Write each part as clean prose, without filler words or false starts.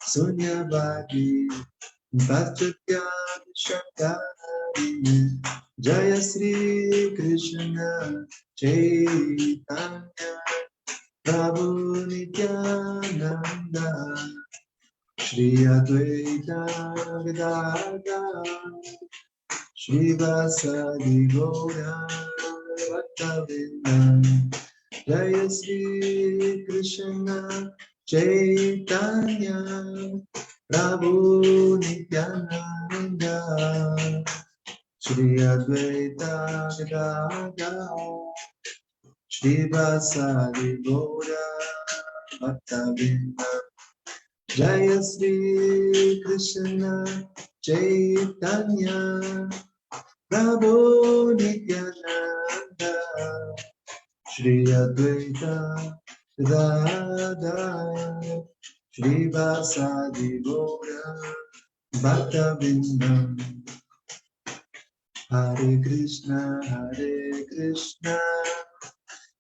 Sunyavadi Pachatyam Shaktarine Jaya Sri Krishna Chaitanya Prabhu Nityananda Shri Advaita Gadadhar Shri Vasadi Gaura Bhaktavrinda Jaya Sri Krishna Chaitanya Prabhu Nityananda Shri Advaita Gadadhar Shri Vasadi Gaura Bhaktavrinda Jaya Sri Krishna Chaitanya Prabhu Nityananda Shri Advaita Gadadhar Shri Vasadi Gaura Bhaktavrinda Hare Krishna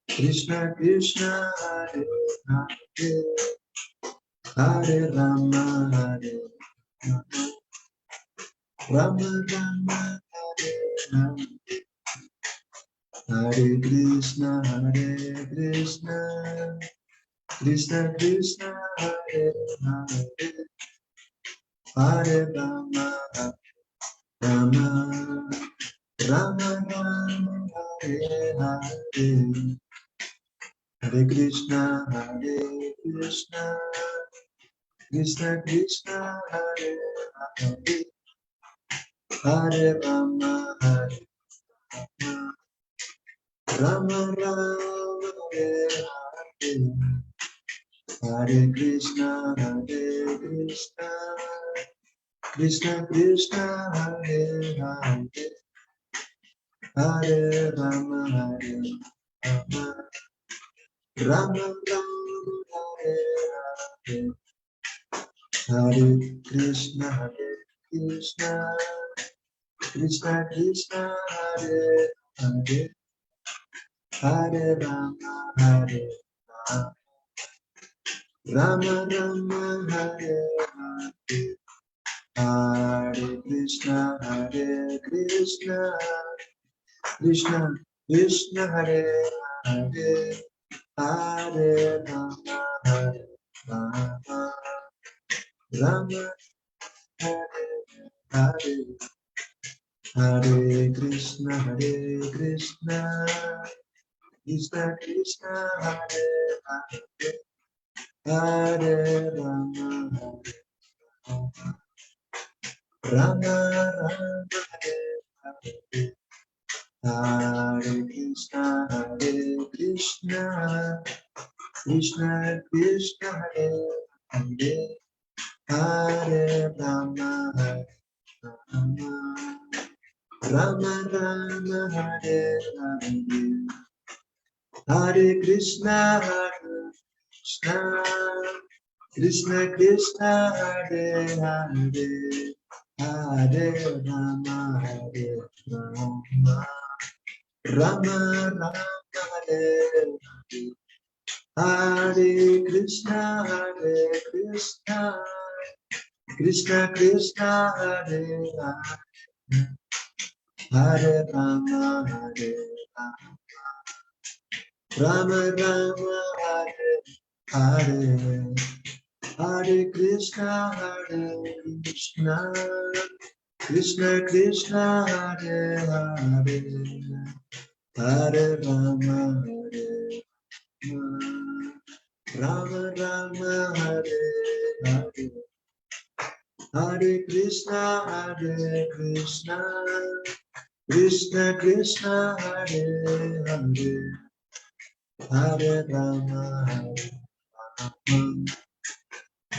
Krishna Krishna Hare Hare Hare Rama Hare Rama Rama Rama Hare Hare Hare Krishna Krishna Krishna Hare Hare Hare Rama Rama Rama Rama Hare Hare Hare Krishna Krishna Krishna Hare Hare Hare Rama Rama Rama Hare Hare Hare Krishna Krishna Krishna Hare Hare Hare Rama Rama Rama Hare Hare Hare Krishna Krishna Krishna Hare Hare Hare Rama Rama Rama Hare Hare Hare Krishna Krishna Krishna Hare Hare Hare Rama Rama Hare Hare Hare Krishna Krishna Krishna Hare Hare Hare Rama Rama Rama Hare Hare Hare Krishna Krishna Krishna Hare Hare Hare Rama Rama Rama Hare Hare Hare Krishna Krishna Krishna Hare Hare Hare Rama Rama Rama Hare Hare Hare Krishna Krishna Krishna Hare Hare Hare Rama Rama Rama Hare Hare Hare Krishna Krishna Krishna Hare Hare Hare Rama Rama Rama Hare Hare Hare Krishna Krishna Krishna Hare Hare Hare Rama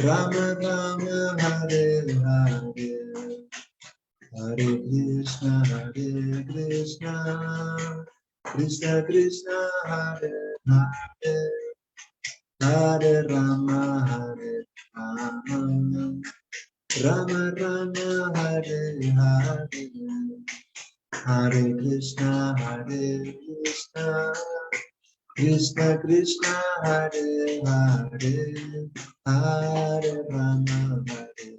Rama Rama Hare Hare Hare Krishna Krishna Krishna Hare Hare Hare Rama Rama Rama Hare Hare Hare Krishna Krishna Krishna Hare Hare, Hare Rama Hare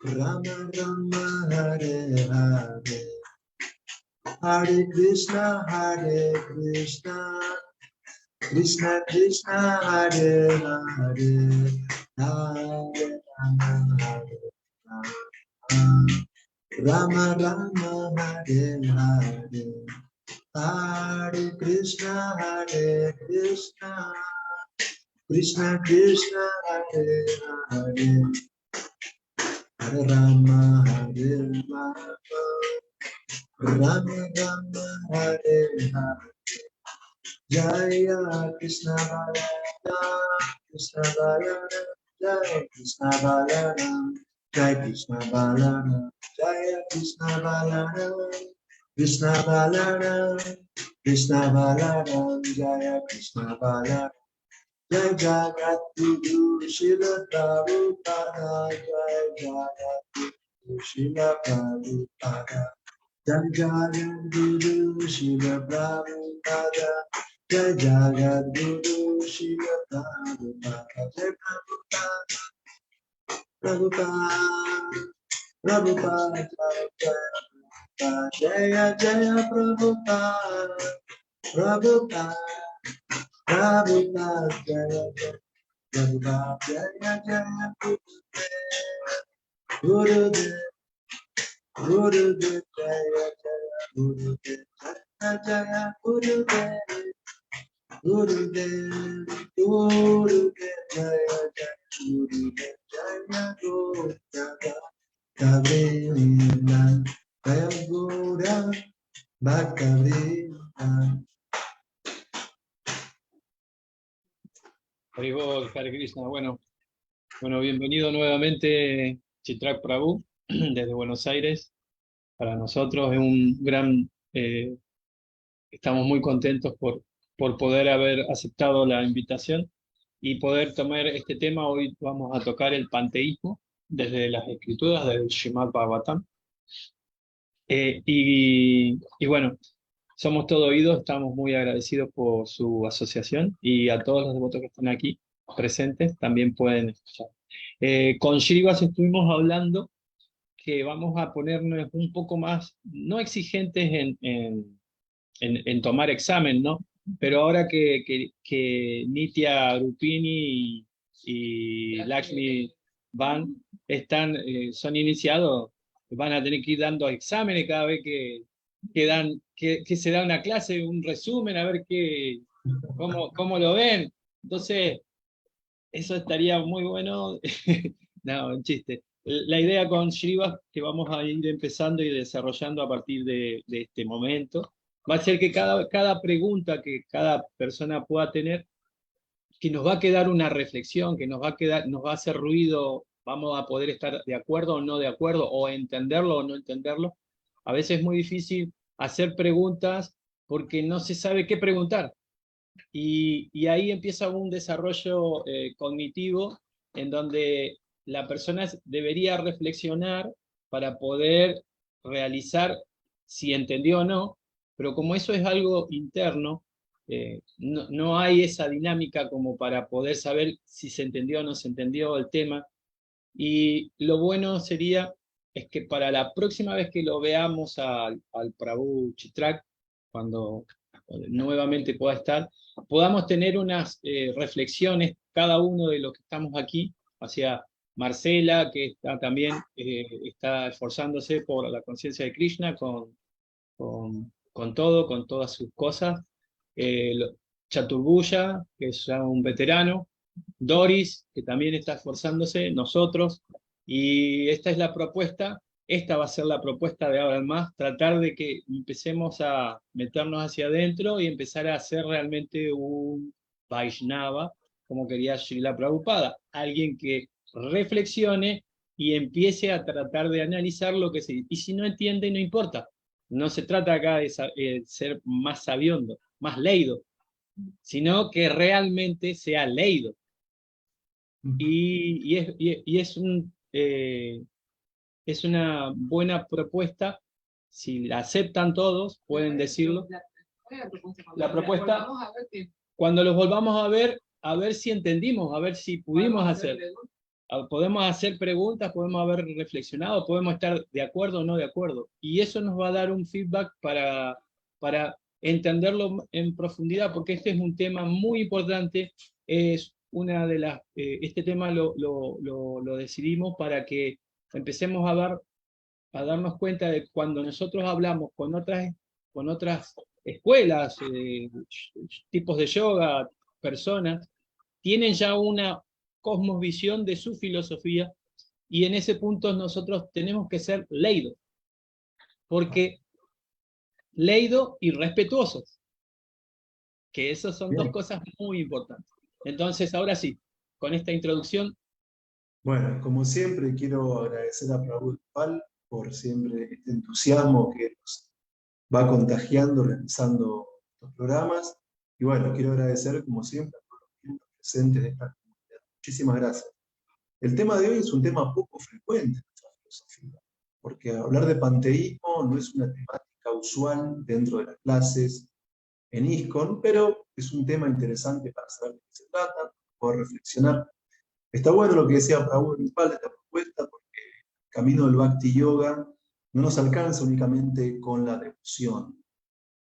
Rama Rama Hare Hare, Hare Krishna Krishna Krishna Hare Hare, Hare Rama Hare Rama Rama Hare Hare, Hare Krishna Krishna Krishna Hare Hare, Hare Rama Rama Rama Hare Hare, Jaya Krishna Balaram, Krishna Balaram, Jaya Krishna Balaram, Jaya Krishna Balaram, Jaya Krishna Balaram, Krishna Balaram, Krishna Balaram, Jaya Krishna Balaram, Jai Jagat Guru Srila Prabhupada, Jai Jagat Guru Srila Prabhupada, Jai Jagat Guru Srila Prabhupada, Jai Jagat Guru Srila Prabhupada, Jai Prabhupada, Prabhupada, Prabhupada, Prabhupada, Jaya Jaya Prabhupada, Prabhupada, Prabhupada, Jaya Jaya Prabhupada, Jaya Jaya Gurudev, Gurudev, Jaya Jaya Gurudev, Jaya Jaya Gurudev, Gurudev, Gurudev, Jaya Jaya Gurudev, Jaya Gurudev, Bhakta-vrinda, Jaya Guru, Bhakta-vrinda. Haribol, Hare Krishna. Bueno, bienvenido nuevamente Chitrak Prabhu desde Buenos Aires. Para nosotros es un gran, estamos muy contentos por poder haber aceptado la invitación y poder tomar este tema. Hoy vamos a tocar el panteísmo desde las escrituras del Srimad Bhagavatam. Y bueno, somos todo oídos, estamos muy agradecidos por su asociación y a todos los devotos que están aquí presentes también pueden escuchar. Con Shrivas estuvimos hablando que vamos a ponernos un poco más, no exigentes en tomar examen, ¿no? Pero ahora que Nitya Rupini y Lakshmi van, son iniciados, van a tener que ir dando exámenes cada vez que se da una clase, un resumen, a ver cómo lo ven. Entonces, eso estaría muy bueno. No, un chiste. La idea con Shrivas, que vamos a ir empezando y desarrollando a partir de este momento, va a ser que cada pregunta que cada persona pueda tener, que nos va a quedar una reflexión, que nos va a hacer ruido, vamos a poder estar de acuerdo o no de acuerdo, o entenderlo o no entenderlo. A veces es muy difícil hacer preguntas porque no se sabe qué preguntar. Y ahí empieza un desarrollo cognitivo en donde la persona debería reflexionar para poder realizar si entendió o no, pero como eso es algo interno, no hay esa dinámica como para poder saber si se entendió o no se entendió el tema. Y lo bueno sería es que para la próxima vez que lo veamos al Prabhu Chitrak, cuando nuevamente pueda estar, podamos tener unas reflexiones, cada uno de los que estamos aquí, hacia Marcela, que está también está esforzándose por la conciencia de Krishna con todas sus cosas, Chaturbuya, que es ya un veterano, Doris, que también está esforzándose, nosotros, y esta es la propuesta. Esta va a ser la propuesta de ahora en más, tratar de que empecemos a meternos hacia adentro y empezar a hacer realmente un Vaishnava, como quería Srila Prabhupada, alguien que reflexione y empiece a tratar de analizar lo que se dice. Y si no entiende, no importa. No se trata acá de ser más sabiondo, más leído, sino que realmente sea leído. Y es una buena propuesta. Si la aceptan todos, pueden decirlo. La propuesta, cuando los volvamos a ver si entendimos, a ver si pudimos hacer. Podemos hacer preguntas, podemos haber reflexionado, podemos estar de acuerdo o no de acuerdo. Y eso nos va a dar un feedback para entenderlo en profundidad, porque este es un tema muy importante. Es una de las, este tema lo decidimos para que empecemos a darnos cuenta de cuando nosotros hablamos con otras escuelas, tipos de yoga, personas, tienen ya una cosmovisión de su filosofía, y en ese punto nosotros tenemos que ser leídos, porque leídos y respetuosos, que esas son dos cosas muy importantes. Entonces, ahora sí, con esta introducción. Bueno, como siempre, quiero agradecer a Prabhu Pal por siempre este entusiasmo que nos va contagiando realizando estos programas. Y bueno, quiero agradecer, como siempre, a todos los miembros presentes de esta comunidad. Muchísimas gracias. El tema de hoy es un tema poco frecuente en nuestra filosofía, porque hablar de panteísmo no es una temática usual dentro de las clases en ISKCON, pero es un tema interesante para saber de qué se trata, poder reflexionar. Está bueno lo que decía Prabhu Pal de esta propuesta, porque el camino del Bhakti Yoga no nos alcanza únicamente con la devoción,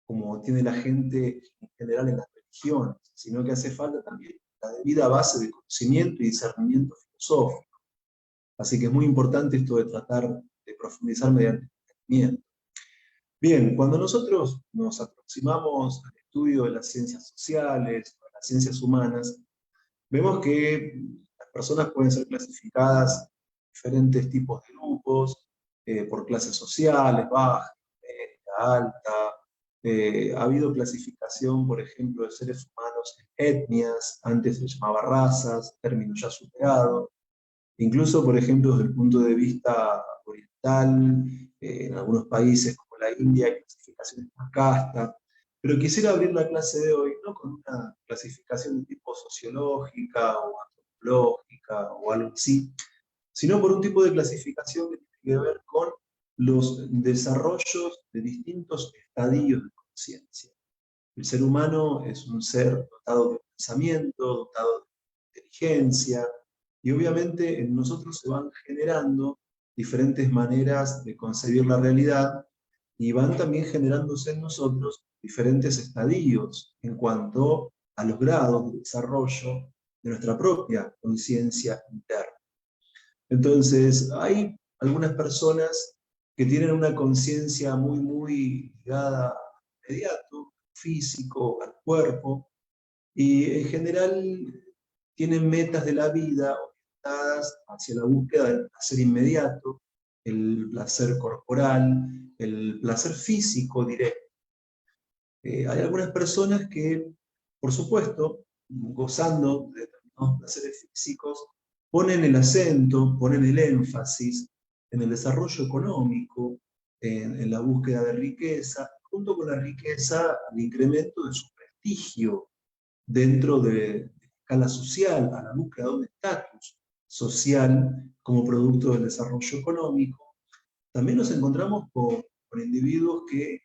como tiene la gente en general en las religiones, sino que hace falta también la debida base de conocimiento y discernimiento filosófico. Así que es muy importante esto de tratar de profundizar mediante el entendimiento. Bien, cuando nosotros nos aproximamos al estudio de las ciencias sociales, o las ciencias humanas, vemos que las personas pueden ser clasificadas en diferentes tipos de grupos, por clases sociales, baja, media, alta. Ha habido clasificación, por ejemplo, de seres humanos en etnias, antes se llamaba razas, término ya superado. Incluso, por ejemplo, desde el punto de vista oriental, en algunos países como la India hay clasificaciones por casta. Pero quisiera abrir la clase de hoy no con una clasificación de tipo sociológica o antropológica o algo así, sino por un tipo de clasificación que tiene que ver con los desarrollos de distintos estadios de conciencia. El ser humano es un ser dotado de pensamiento, dotado de inteligencia, y obviamente en nosotros se van generando diferentes maneras de concebir la realidad, y van también generándose en nosotros diferentes estadios en cuanto a los grados de desarrollo de nuestra propia conciencia interna. Entonces, hay algunas personas que tienen una conciencia muy ligada al inmediato, físico, al cuerpo, y en general tienen metas de la vida orientadas hacia la búsqueda del placer inmediato, el placer corporal, el placer físico directo. Hay algunas personas que, por supuesto, gozando de determinados placeres físicos, ponen el acento, ponen el énfasis en el desarrollo económico, en la búsqueda de riqueza, junto con la riqueza, el incremento de su prestigio dentro de la escala social, a la búsqueda de un estatus social como producto del desarrollo económico. También nos encontramos con individuos que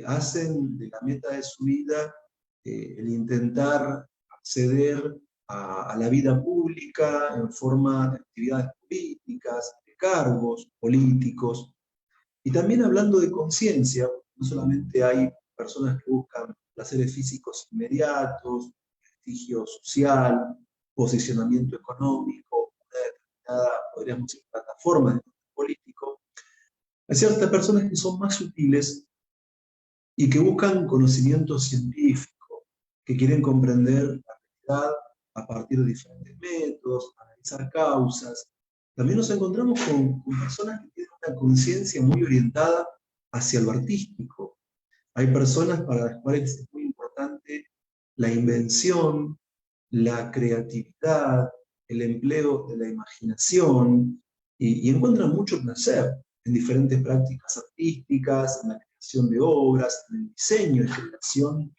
hacen de la meta de su vida el intentar acceder a la vida pública en forma de actividades políticas, de cargos políticos. Y también hablando de conciencia, no solamente hay personas que buscan placeres físicos inmediatos, prestigio social, posicionamiento económico, una determinada, podríamos decir, plataforma de político. Hay ciertas personas que son más sutiles y que buscan conocimiento científico, que quieren comprender la realidad a partir de diferentes métodos, analizar causas. También nos encontramos con personas que tienen una conciencia muy orientada hacia lo artístico. Hay personas para las cuales es muy importante la invención, la creatividad, el empleo de la imaginación, y encuentran mucho placer en diferentes prácticas artísticas, en la creación de obras, en el diseño y creación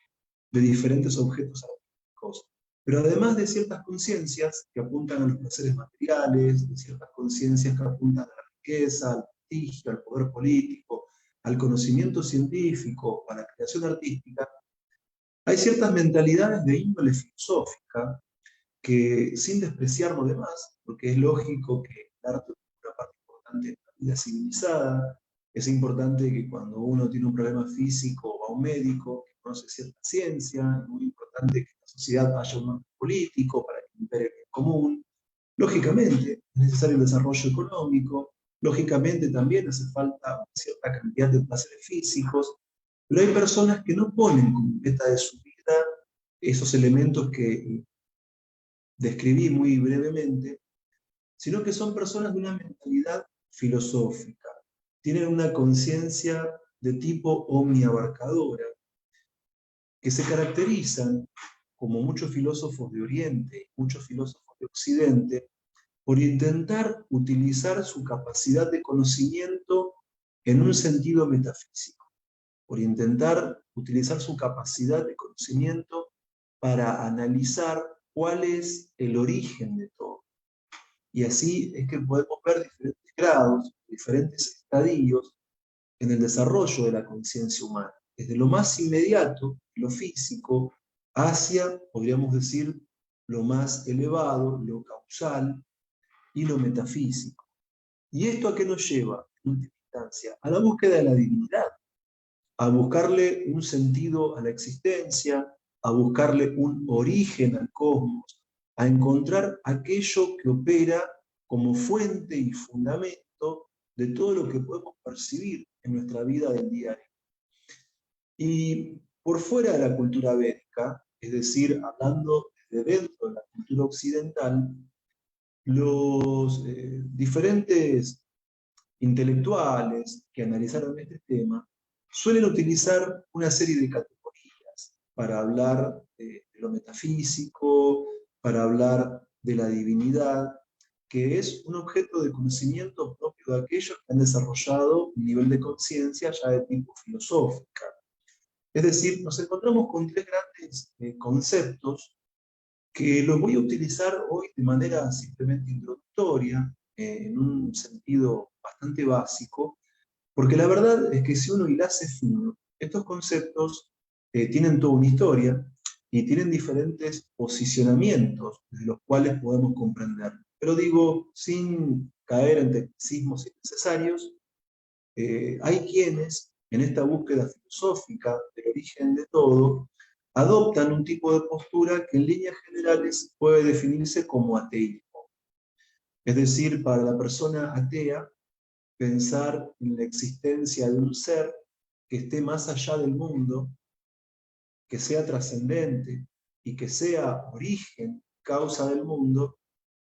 de diferentes objetos artísticos. Pero además de ciertas conciencias que apuntan a los placeres materiales, de ciertas conciencias que apuntan a la riqueza, al prestigio, al poder político, al conocimiento científico, a la creación artística, Hay ciertas mentalidades de índole filosófica que, sin despreciar lo demás, porque es lógico que el arte es una parte importante de la vida civilizada, es importante que cuando uno tiene un problema físico va a un médico que conoce cierta ciencia, es muy importante que en la sociedad haya un orden político para que impere el bien común. Lógicamente, es necesario el desarrollo económico, lógicamente también hace falta una cierta cantidad de placeres físicos, pero hay personas que no ponen como meta de su vida esos elementos que describí muy brevemente, sino que son personas de una mentalidad filosófica, tienen una conciencia de tipo omniabarcadora, que se caracterizan, como muchos filósofos de Oriente y muchos filósofos de Occidente, por intentar utilizar su capacidad de conocimiento en un sentido metafísico, por intentar utilizar su capacidad de conocimiento para analizar cuál es el origen de todo. Y así es que podemos ver diferentes grados, diferentes estadios en el desarrollo de la conciencia humana, desde lo más inmediato, lo físico, hacia, podríamos decir, lo más elevado, lo causal y lo metafísico. ¿Y esto a qué nos lleva, en última instancia? A la búsqueda de la divinidad, a buscarle un sentido a la existencia, a buscarle un origen al cosmos, a encontrar aquello que opera como fuente y fundamento de todo lo que podemos percibir en nuestra vida del día a día. Y por fuera de la cultura védica, es decir, hablando desde dentro de la cultura occidental, los diferentes intelectuales que analizaron este tema suelen utilizar una serie de categorías para hablar de lo metafísico, para hablar de la divinidad, que es un objeto de conocimiento propio de aquellos que han desarrollado un nivel de conciencia ya de tipo filosófica. Es decir, nos encontramos con tres grandes conceptos que los voy a utilizar hoy de manera simplemente introductoria, en un sentido bastante básico, porque la verdad es que si uno hilase fino, estos conceptos tienen toda una historia y tienen diferentes posicionamientos de los cuales podemos comprender. Pero digo, sin caer en tecnicismos innecesarios, hay quienes, en esta búsqueda filosófica del origen de todo, adoptan un tipo de postura que en líneas generales puede definirse como ateísmo. Es decir, para la persona atea, pensar en la existencia de un ser que esté más allá del mundo, que sea trascendente y que sea origen, causa del mundo,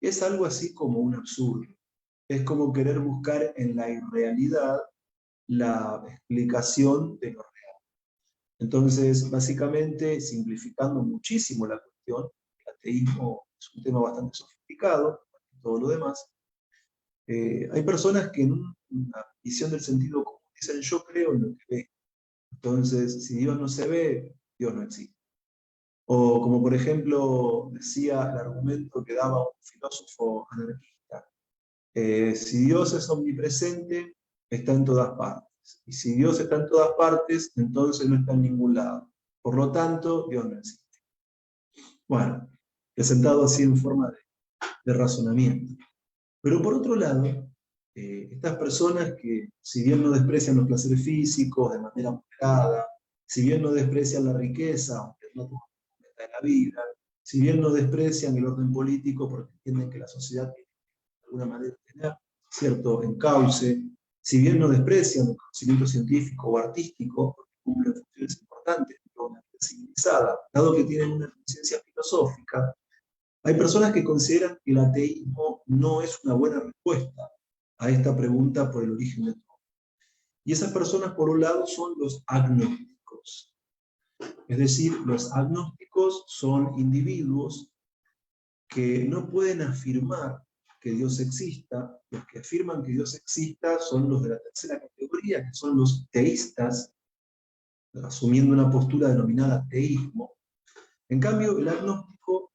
es algo así como un absurdo. Es como querer buscar en la irrealidad la explicación de lo real. Entonces, básicamente, simplificando muchísimo la cuestión, el ateísmo es un tema bastante sofisticado, todo lo demás, hay personas que en una visión del sentido común dicen yo creo en lo que ve. Entonces, si Dios no se ve, Dios no existe. O como por ejemplo decía el argumento que daba un filósofo anarquista, si Dios es omnipresente, está en todas partes. Y si Dios está en todas partes, entonces no está en ningún lado. Por lo tanto, Dios no existe. Bueno, presentado así en forma de razonamiento. Pero por otro lado, estas personas que, si bien no desprecian los placeres físicos de manera moderada, si bien no desprecian la riqueza, aunque no toman cuenta de la vida, si bien no desprecian el orden político porque entienden que la sociedad tiene de alguna manera tener cierto encauce, si bien no desprecian el conocimiento científico o artístico porque cumplen funciones importantes de una vida civilizada, dado que tienen una conciencia filosófica, hay personas que consideran que el ateísmo no es una buena respuesta a esta pregunta por el origen de todo. Y esas personas, por un lado, son los agnósticos. Es decir, los agnósticos son individuos que no pueden afirmar que Dios exista. Los que afirman que Dios exista son los de la tercera categoría, que son los teístas, asumiendo una postura denominada teísmo. En cambio, el agnóstico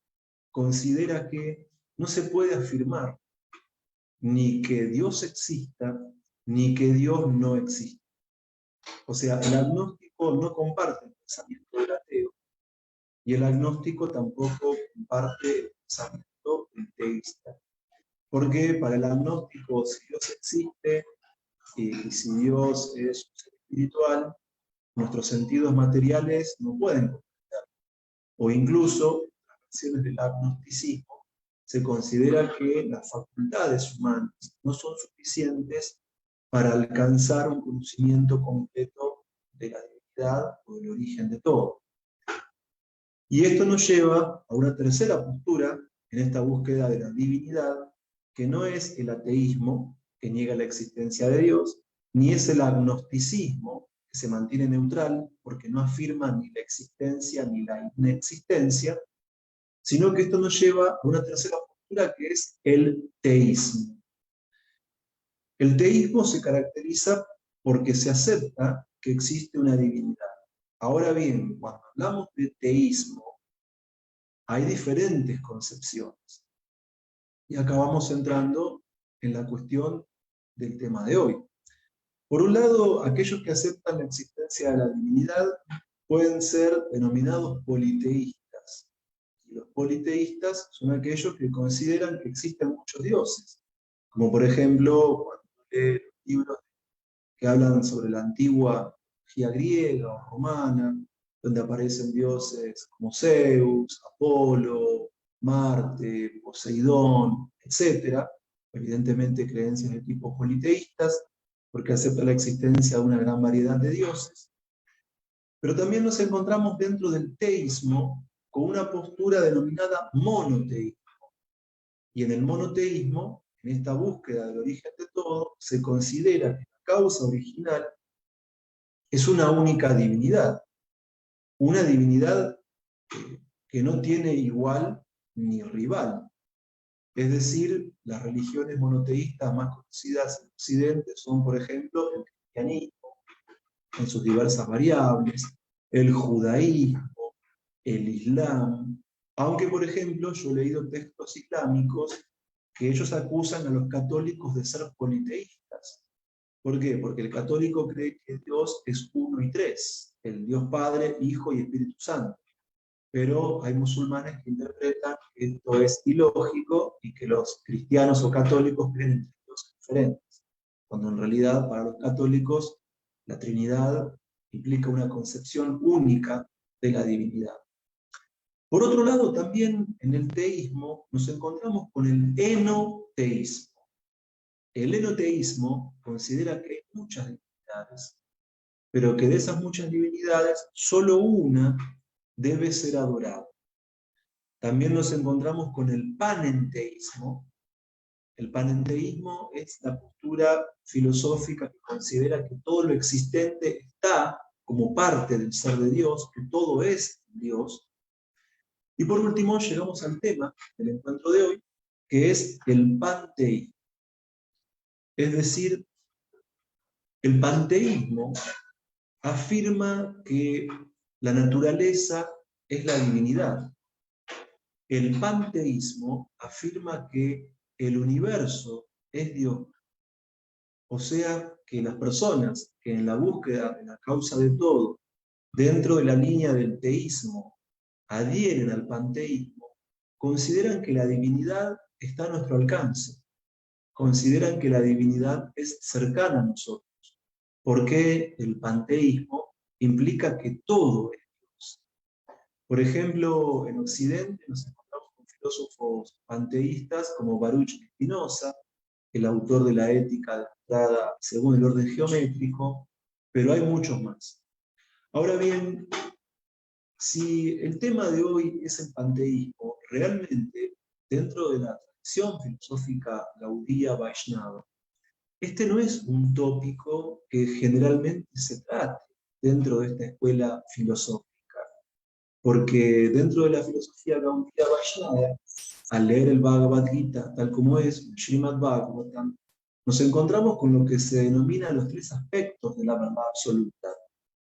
considera que no se puede afirmar ni que Dios exista, ni que Dios no exista. O sea, el agnóstico no comparte el pensamiento del ateo, y el agnóstico tampoco comparte el pensamiento del teísta. Porque para el agnóstico, si Dios existe y si Dios es un ser espiritual, nuestros sentidos materiales no pueden comprender. O incluso, en las versiones del agnosticismo, se considera que las facultades humanas no son suficientes para alcanzar un conocimiento completo de la divinidad o del origen de todo. Y esto nos lleva a una tercera postura en esta búsqueda de la divinidad, que no es el ateísmo, que niega la existencia de Dios, ni es el agnosticismo, que se mantiene neutral porque no afirma ni la existencia ni la inexistencia, sino que esto nos lleva a una tercera postura que es el teísmo. El teísmo se caracteriza porque se acepta que existe una divinidad. Ahora bien, cuando hablamos de teísmo, hay diferentes concepciones. Y acá vamos entrando en la cuestión del tema de hoy. Por un lado, aquellos que aceptan la existencia de la divinidad pueden ser denominados politeístas. Y los politeístas son aquellos que consideran que existen muchos dioses. Como por ejemplo, cuando lee los libros que hablan sobre la antigua mitología griega o romana, donde aparecen dioses como Zeus, Apolo, Marte, Poseidón, etc. Evidentemente creencias de tipo politeístas, porque acepta la existencia de una gran variedad de dioses. Pero también nos encontramos dentro del teísmo con una postura denominada monoteísmo. Y en el monoteísmo, en esta búsqueda del origen de todo, se considera que la causa original es una única divinidad. Una divinidad que no tiene igual ni rival. Es decir, las religiones monoteístas más conocidas en Occidente son, por ejemplo, el cristianismo, en sus diversas variables, el judaísmo, el islam, aunque, por ejemplo, yo he leído textos islámicos que ellos acusan a los católicos de ser politeístas. ¿Por qué? Porque el católico cree que Dios es uno y tres, el Dios Padre, Hijo y Espíritu Santo. Pero hay musulmanes que interpretan que esto es ilógico y que los cristianos o católicos creen en dioses diferentes, cuando en realidad para los católicos la Trinidad implica una concepción única de la divinidad. Por otro lado, también en el teísmo nos encontramos con el enoteísmo. El enoteísmo considera que hay muchas divinidades, pero que de esas muchas divinidades solo una debe ser adorada. También nos encontramos con el panenteísmo. El panenteísmo es la postura filosófica que considera que todo lo existente está como parte del ser de Dios, que todo es Dios. Y por último llegamos al tema del encuentro de hoy, que es el panteísmo. Es decir, el panteísmo afirma que la naturaleza es la divinidad. El panteísmo afirma que el universo es Dios. O sea, que las personas que en la búsqueda de la causa de todo, dentro de la línea del teísmo, adhieren al panteísmo, consideran que la divinidad está a nuestro alcance. Consideran que la divinidad es cercana a nosotros. Porque el panteísmo implica que todo es Dios. Por ejemplo, en Occidente nos encontramos con filósofos panteístas como Baruch Spinoza, el autor de la Ética adaptada según el orden geométrico, pero hay muchos más. Ahora bien, si el tema de hoy es el panteísmo, realmente, dentro de la tradición filosófica gaudía Vaishnava, este no es un tópico que generalmente se trate dentro de esta escuela filosófica, porque dentro de la filosofía gaudía Vaishnava, al leer el Bhagavad Gita tal como es, el Srimad Bhagavatam, nos encontramos con lo que se denomina los tres aspectos de la verdad absoluta.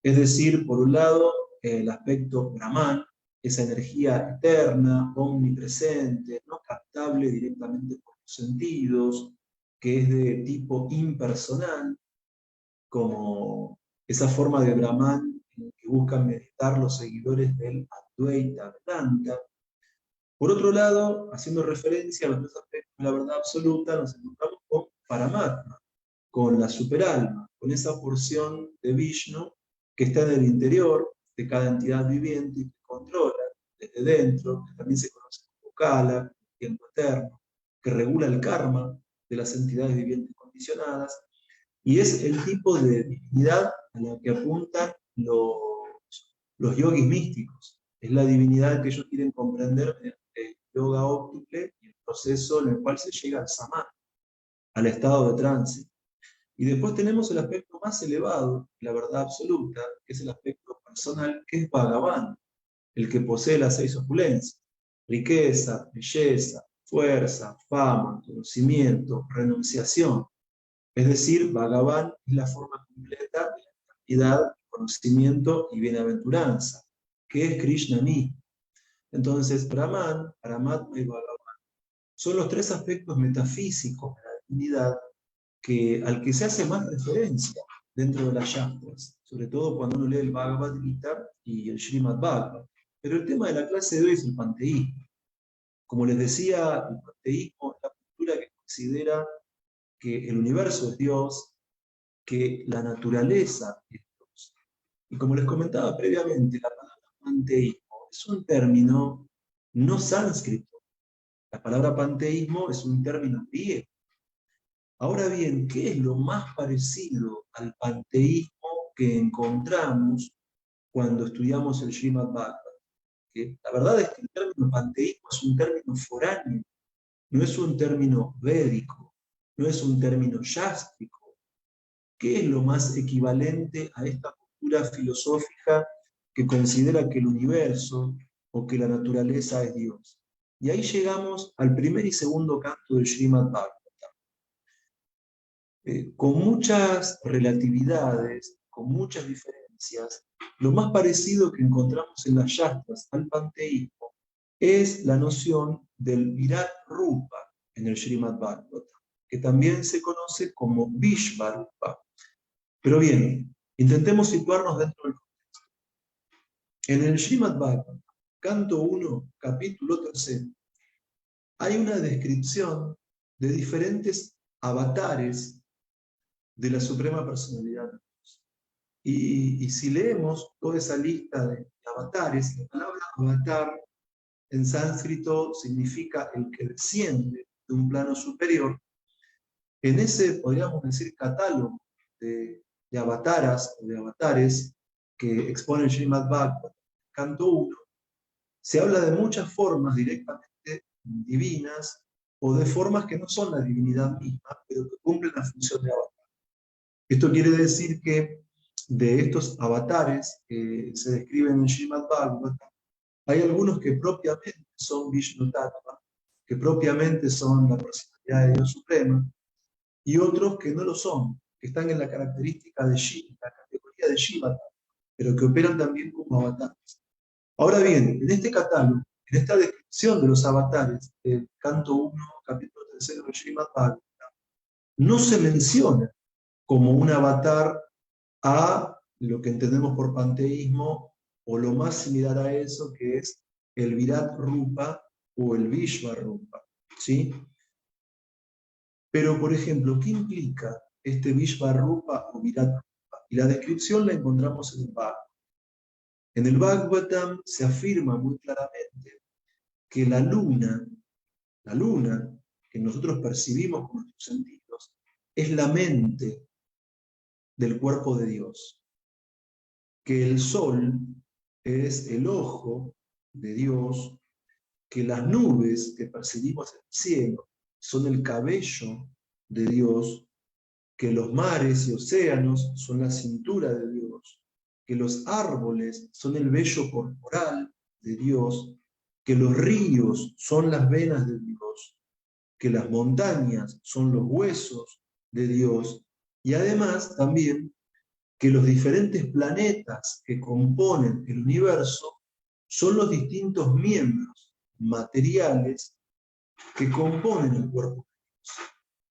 Es decir, por un lado, el aspecto Brahman, esa energía eterna, omnipresente, no captable directamente por los sentidos, que es de tipo impersonal, como esa forma de Brahman en que buscan meditar los seguidores del Advaita, Vedanta. Por otro lado, haciendo referencia a los tres aspectos de la verdad absoluta, nos encontramos con Paramatma, con la superalma, con esa porción de Vishnu que está en el interior de cada entidad viviente y que controla desde dentro, que también se conoce como Kala, el tiempo eterno, que regula el karma de las entidades vivientes condicionadas, y es el tipo de divinidad a la que apuntan los yogis místicos. Es la divinidad que ellos quieren comprender mediante el yoga óptiple y el proceso en el cual se llega al samadhi, al estado de trance. Y después tenemos el aspecto más elevado, la verdad absoluta, que es el aspecto personal, que es Bhagavan, el que posee las 6 opulencias: riqueza, belleza, fuerza, fama, conocimiento, renunciación. Es decir, Bhagavan es la forma completa de la eternidad, conocimiento y bienaventuranza, que es Krishna mismo. Entonces, Brahman, Paramatma y Bhagavan son los 3 aspectos metafísicos de la divinidad al que se hace más referencia dentro de las Shastras, sobre todo cuando uno lee el Bhagavad Gita y el Srimad Bhagavatam. Pero el tema de la clase de hoy es el panteísmo. Como les decía, el panteísmo es la cultura que considera que el universo es Dios, que la naturaleza es Dios. Y como les comentaba previamente, la palabra panteísmo es un término no sánscrito. La palabra panteísmo es un término griego. Ahora bien, ¿qué es lo más parecido al panteísmo que encontramos cuando estudiamos el Srimad Bhagavatam? Que la verdad es que el término panteísmo es un término foráneo, no es un término védico, no es un término yástrico. ¿Qué es lo más equivalente a esta postura filosófica que considera que el universo o que la naturaleza es Dios? Y ahí llegamos al primer y segundo canto del Srimad Bhagavatam. Con muchas relatividades, con muchas diferencias, lo más parecido que encontramos en las Shastras al panteísmo es la noción del Virat Rupa en el Srimad Bhagavatam, que también se conoce como Vishvarupa. Pero bien, intentemos situarnos dentro del contexto. En el Srimad Bhagavatam, canto 1, capítulo 3, hay una descripción de diferentes avatares de la Suprema Personalidad de Dios. Y si leemos toda esa lista de avatares, la palabra avatar en sánscrito significa el que desciende de un plano superior. En ese, podríamos decir, catálogo de avataras o de avatares que expone el Srimad Bhagavatam, canto 1, se habla de muchas formas directamente divinas o de formas que no son la divinidad misma, pero que cumplen la función de avatar. Esto quiere decir que de estos avatares que se describen en Srimad Bhagavatam, hay algunos que propiamente son Vishnu Tattva, que propiamente son la personalidad de Dios Suprema, y otros que no lo son, que están en la característica de Shiva, la categoría de Shiva, pero que operan también como avatares. Ahora bien, en este catálogo, en esta descripción de los avatares, del canto 1, capítulo 3 de Srimad Bhagavatam, no se menciona como un avatar a lo que entendemos por panteísmo, o lo más similar a eso, que es el Virat Rupa o el Vishvarupa, ¿sí? Pero, por ejemplo, ¿qué implica este Vishvarupa o Virat Rupa? Y la descripción la encontramos en el Bhagavatam. En el Bhagavatam se afirma muy claramente que la luna que nosotros percibimos con nuestros sentidos, es la mente del cuerpo de Dios. Que el sol es el ojo de Dios, que las nubes que percibimos en el cielo son el cabello de Dios, que los mares y océanos son la cintura de Dios, que los árboles son el vello corporal de Dios, que los ríos son las venas de Dios, que las montañas son los huesos de Dios, y además también que los diferentes planetas que componen el universo son los distintos miembros materiales que componen el cuerpo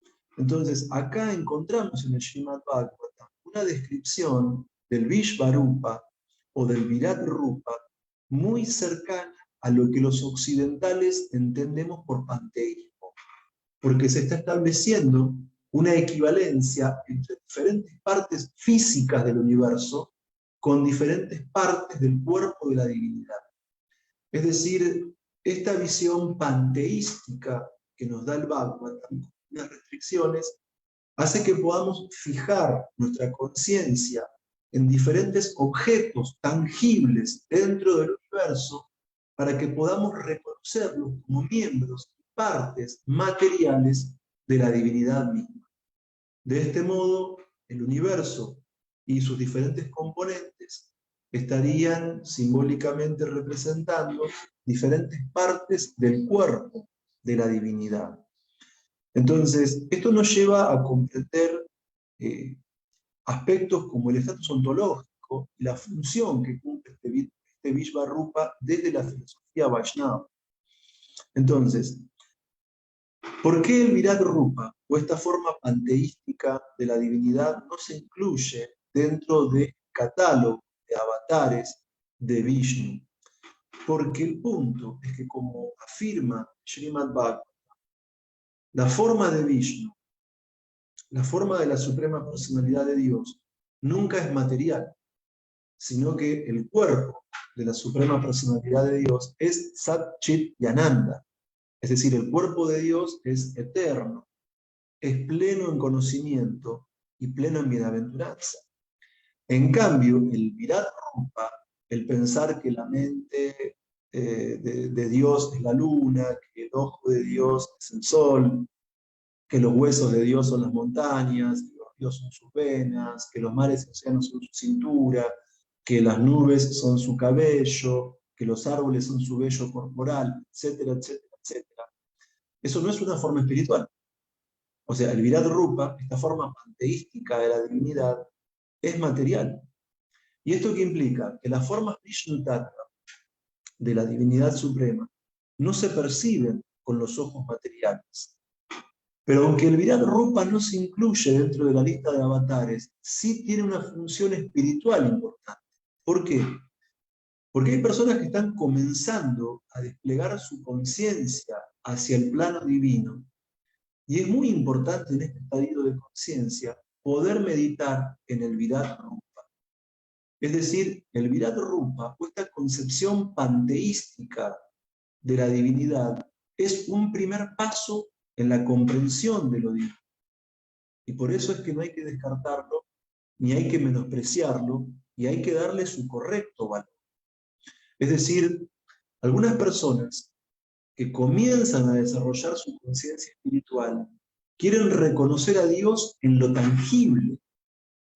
de Dios. Entonces, acá encontramos en el Srimad Bhagavatam una descripción del Vishvarupa o del Virat Rupa muy cercana a lo que los occidentales entendemos por panteísmo, porque se está estableciendo una equivalencia entre diferentes partes físicas del universo con diferentes partes del cuerpo de la divinidad. Es decir, esta visión panteística que nos da el Bhagavad, con unas restricciones, hace que podamos fijar nuestra conciencia en diferentes objetos tangibles dentro del universo para que podamos reconocerlos como miembros, partes materiales de la divinidad misma. De este modo, el universo y sus diferentes componentes estarían simbólicamente representando diferentes partes del cuerpo de la divinidad. Entonces, esto nos lleva a comprender aspectos como el estatus ontológico y la función que cumple este Vishvarupa desde la filosofía Vaishnava. Entonces, ¿por qué el Virat Rupa, o esta forma panteística de la divinidad, no se incluye dentro del catálogo de avatares de Vishnu? Porque el punto es que, como afirma Srimad Bhagavatam, la forma de Vishnu, la forma de la Suprema Personalidad de Dios, nunca es material, sino que el cuerpo de la Suprema Personalidad de Dios es Sat Chit y Ananda. Es decir, el cuerpo de Dios es eterno, es pleno en conocimiento y pleno en bienaventuranza. En cambio, el Virat Rupa, el pensar que la mente de Dios es la luna, que el ojo de Dios es el sol, que los huesos de Dios son las montañas, que los ríos son sus venas, que los mares y océanos son su cintura, que las nubes son su cabello, que los árboles son su vello corporal, etcétera, etcétera, etcétera. Eso no es una forma espiritual. O sea, el Virat Rupa, esta forma panteística de la divinidad, es material. ¿Y esto qué implica? Que las formas Vishnu Tattva de la divinidad suprema no se perciben con los ojos materiales. Pero aunque el Virat Rupa no se incluye dentro de la lista de avatares, sí tiene una función espiritual importante. ¿Por qué? Porque hay personas que están comenzando a desplegar su conciencia hacia el plano divino. Y es muy importante en este estadio de conciencia poder meditar en el Virat Rupa. Es decir, el Virat Rupa, o esta concepción panteística de la divinidad, es un primer paso en la comprensión de lo divino. Y por eso es que no hay que descartarlo, ni hay que menospreciarlo, y hay que darle su correcto valor. Es decir, algunas personas que comienzan a desarrollar su conciencia espiritual quieren reconocer a Dios en lo tangible,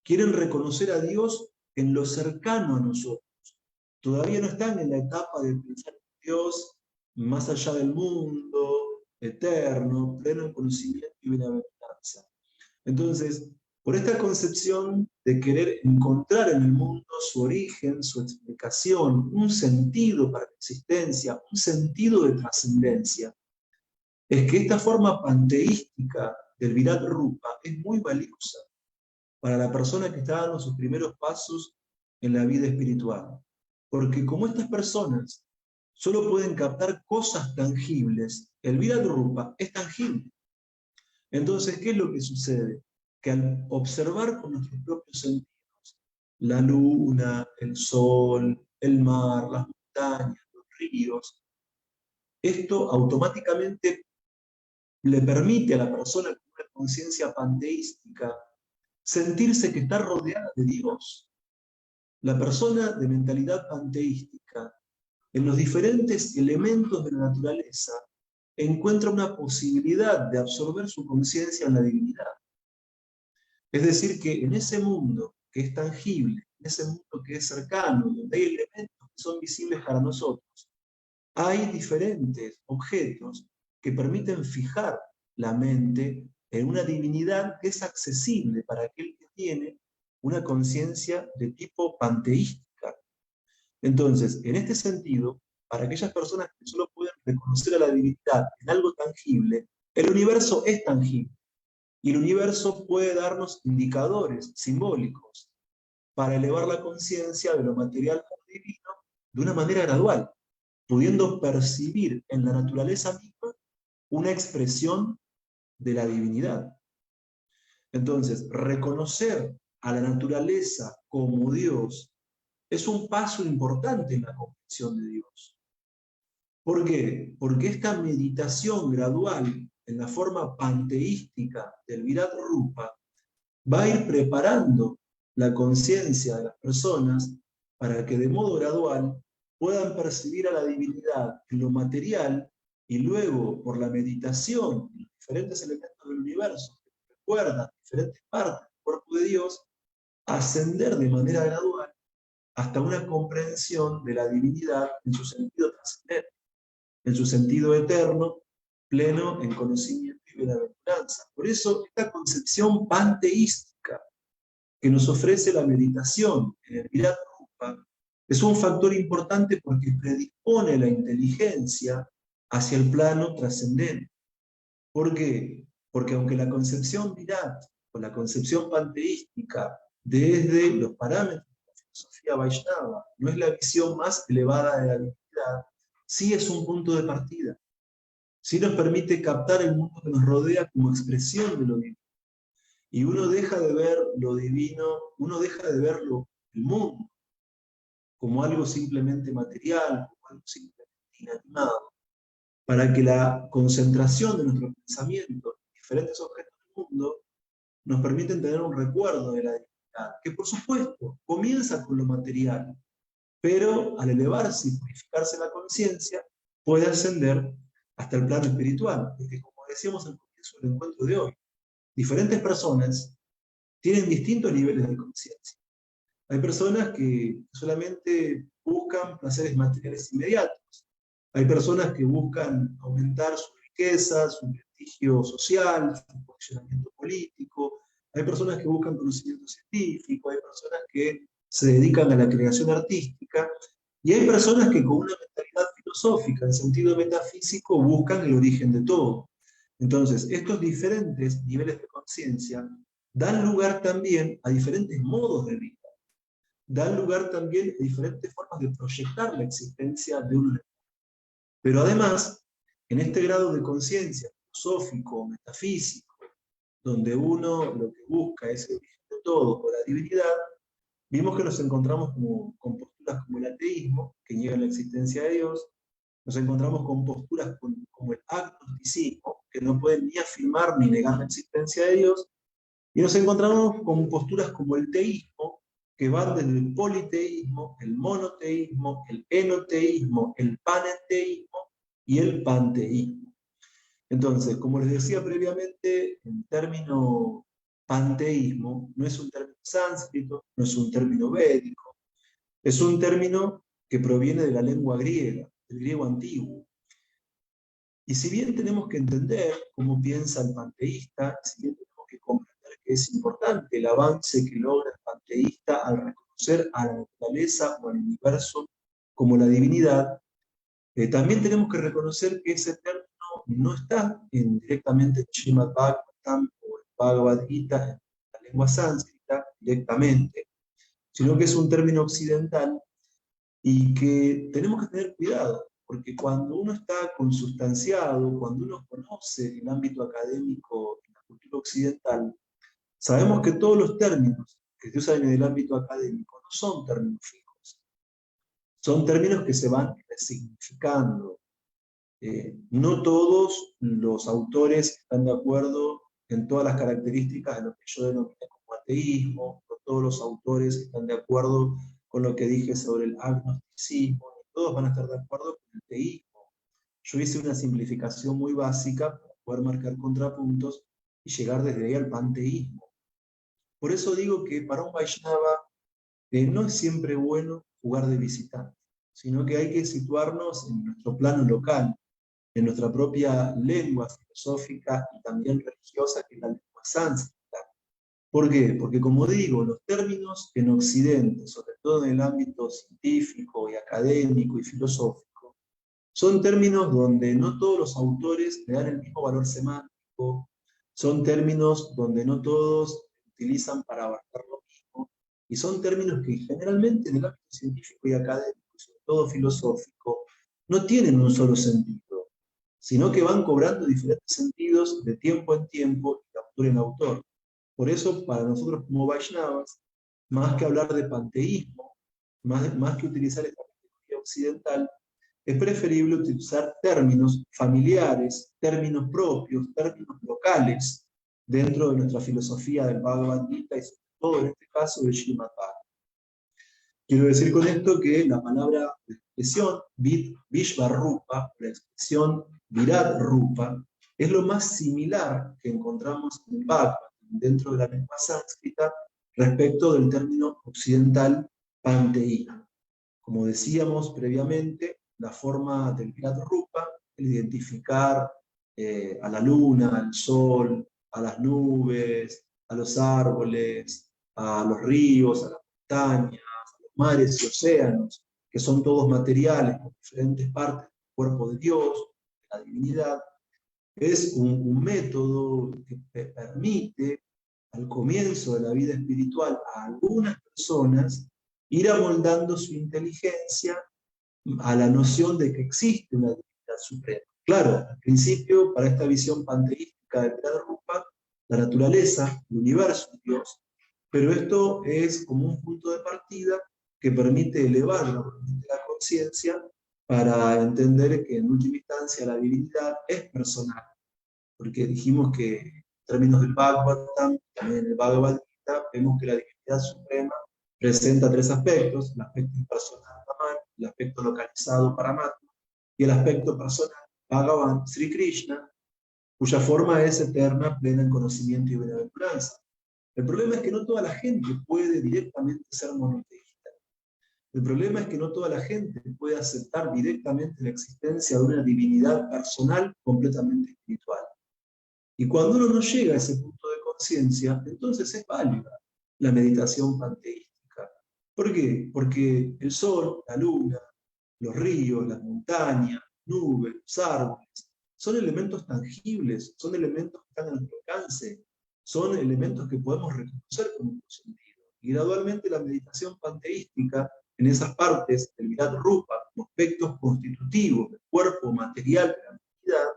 quieren reconocer a Dios en lo cercano a nosotros. Todavía no están en la etapa de pensar en Dios más allá del mundo, eterno, pleno en conocimiento y bienaventuranza. Entonces, por esta concepción de querer encontrar en el mundo su origen, su explicación, un sentido para la existencia, un sentido de trascendencia, es que esta forma panteística del Virat Rupa es muy valiosa para la persona que está dando sus primeros pasos en la vida espiritual. Porque como estas personas solo pueden captar cosas tangibles, el Virat Rupa es tangible. Entonces, ¿qué es lo que sucede? Que al observar con nuestros propios sentidos la luna, el sol, el mar, las montañas, los ríos, esto automáticamente le permite a la persona con una conciencia panteística sentirse que está rodeada de Dios. La persona de mentalidad panteística, en los diferentes elementos de la naturaleza, encuentra una posibilidad de absorber su conciencia en la divinidad. Es decir, que en ese mundo que es tangible, en ese mundo que es cercano, donde hay elementos que son visibles para nosotros, hay diferentes objetos que permiten fijar la mente en una divinidad que es accesible para aquel que tiene una conciencia de tipo panteística. Entonces, en este sentido, para aquellas personas que solo pueden reconocer a la divinidad en algo tangible, el universo es tangible. Y el universo puede darnos indicadores simbólicos para elevar la conciencia de lo material a lo divino de una manera gradual, pudiendo percibir en la naturaleza misma una expresión de la divinidad. Entonces, reconocer a la naturaleza como Dios es un paso importante en la comprensión de Dios. ¿Por qué? Porque esta meditación gradual en la forma panteística del Virat Rupa va a ir preparando la conciencia de las personas para que de modo gradual puedan percibir a la divinidad en lo material y luego, por la meditación en los diferentes elementos del universo que recuerdan diferentes partes del cuerpo de Dios, ascender de manera gradual hasta una comprensión de la divinidad en su sentido trascendente, en su sentido eterno, pleno en conocimiento y bienaventuranza. Por eso, esta concepción panteística que nos ofrece la meditación en el Virat Rupa es un factor importante porque predispone la inteligencia hacia el plano trascendente. ¿Por qué? Porque aunque la concepción Virat o la concepción panteística desde los parámetros de la filosofía Vaishnava no es la visión más elevada de la divinidad, sí es un punto de partida. Sí nos permite captar el mundo que nos rodea como expresión de lo divino. Y uno deja de ver lo divino, uno deja de verlo, el mundo, como algo simplemente material, como algo simplemente inanimado, para que la concentración de nuestros pensamientos en diferentes objetos del mundo nos permiten tener un recuerdo de la divinidad, que por supuesto comienza con lo material, pero al elevarse y purificarse la conciencia, puede ascender hasta el plano espiritual, porque como decíamos al comienzo del encuentro de hoy, diferentes personas tienen distintos niveles de conciencia. Hay personas que solamente buscan placeres materiales inmediatos. Hay personas que buscan aumentar su riqueza, su prestigio social, su posicionamiento político. Hay personas que buscan conocimiento científico. Hay personas que se dedican a la creación artística. Y hay personas que con una mentalidad filosófica, en sentido metafísico, buscan el origen de todo. Entonces, estos diferentes niveles de conciencia dan lugar también a diferentes modos de vida, dan lugar también a diferentes formas de proyectar la existencia de un. Pero además, en este grado de conciencia filosófico, metafísico, donde uno lo que busca es el origen de todo o la divinidad, vimos que nos encontramos con posturas como el ateísmo, que niega la existencia de Dios, nos encontramos con posturas como el agnosticismo, que no pueden ni afirmar ni negar la existencia de Dios, y nos encontramos con posturas como el teísmo, que van desde el politeísmo, el monoteísmo, el enoteísmo, el panenteísmo y el panteísmo. Entonces, como les decía previamente, el término panteísmo no es un término sánscrito, no es un término védico, es un término que proviene de la lengua griega, del griego antiguo. Y si bien tenemos que entender cómo piensa el panteísta, si bien tenemos que comprender que es importante el avance que logra el panteísta al reconocer a la naturaleza o al universo como la divinidad, también tenemos que reconocer que ese término no está directamente en Srimad Bhagavatam o en Bhagavad Gita, en la lengua sánscrita, directamente, sino que es un término occidental y que tenemos que tener cuidado, porque cuando uno está consustanciado, cuando uno conoce el ámbito académico en la cultura occidental, sabemos que todos los términos que se usan en el ámbito académico no son términos fijos, son términos que se van resignificando. No todos los autores están de acuerdo en todas las características de lo que yo denomino como ateísmo, no todos los autores están de acuerdo con lo que dije sobre el agnosticismo, ni todos van a estar de acuerdo con el teísmo. Yo hice una simplificación muy básica para poder marcar contrapuntos y llegar desde ahí al panteísmo. Por eso digo que para un Vaishnava no es siempre bueno jugar de visitante, sino que hay que situarnos en nuestro plano local, en nuestra propia lengua filosófica y también religiosa, que es la lengua sánscrita. ¿Por qué? Porque como digo, los términos en Occidente, sobre todo en el ámbito científico y académico y filosófico, son términos donde no todos los autores le dan el mismo valor semántico, son términos donde no todos utilizan para abarcar lo mismo, y son términos que generalmente en el ámbito científico y académico, sobre todo todo filosófico, no tienen un solo sentido, sino que van cobrando diferentes sentidos de tiempo en tiempo, de autor en autor. Por eso, para nosotros como Vaishnavas, más que hablar de panteísmo, más que utilizar esta metodología occidental, es preferible utilizar términos familiares, términos propios, términos locales, dentro de nuestra filosofía del Bhagavad Gita y sobre todo en este caso del Srimad Bhagavatam. Quiero decir con esto que la palabra, la expresión Vishvarupa, la expresión Virat Rupa, es lo más similar que encontramos en el Bhagavatam, dentro de la lengua sánscrita, respecto del término occidental panteísmo. Como decíamos previamente, la forma del Virat Rupa, el identificar a la luna, al sol, a las nubes, a los árboles, a los ríos, a las montañas, a los mares y océanos, que son todos materiales con diferentes partes del cuerpo de Dios, de la divinidad, es un método que permite al comienzo de la vida espiritual a algunas personas ir amoldando su inteligencia a la noción de que existe una divinidad suprema. Claro, al principio, para esta visión panteística de Virat Rupa, la naturaleza, el universo es Dios, pero esto es como un punto de partida que permite elevar la conciencia para entender que en última instancia la divinidad es personal, porque dijimos que en términos del Bhagavatam, también en el Bhagavad Gita, vemos que la divinidad suprema presenta tres aspectos: el aspecto impersonal Brahman, el aspecto localizado Paramatma y el aspecto personal Bhagavan, Sri Krishna, cuya forma es eterna, plena en conocimiento y bienaventuranza. El problema es que no toda la gente puede directamente ser monoteísta. El problema es que no toda la gente puede aceptar directamente la existencia de una divinidad personal completamente espiritual. Y cuando uno no llega a ese punto de conciencia, entonces es válida la meditación panteística. ¿Por qué? Porque el sol, la luna, los ríos, las montañas, nubes, los árboles, son elementos tangibles, son elementos que están a nuestro alcance, son elementos que podemos reconocer con nuestro sentido. Y gradualmente la meditación panteística, en esas partes del Virat Rupa, como aspectos constitutivos del cuerpo material de la humanidad,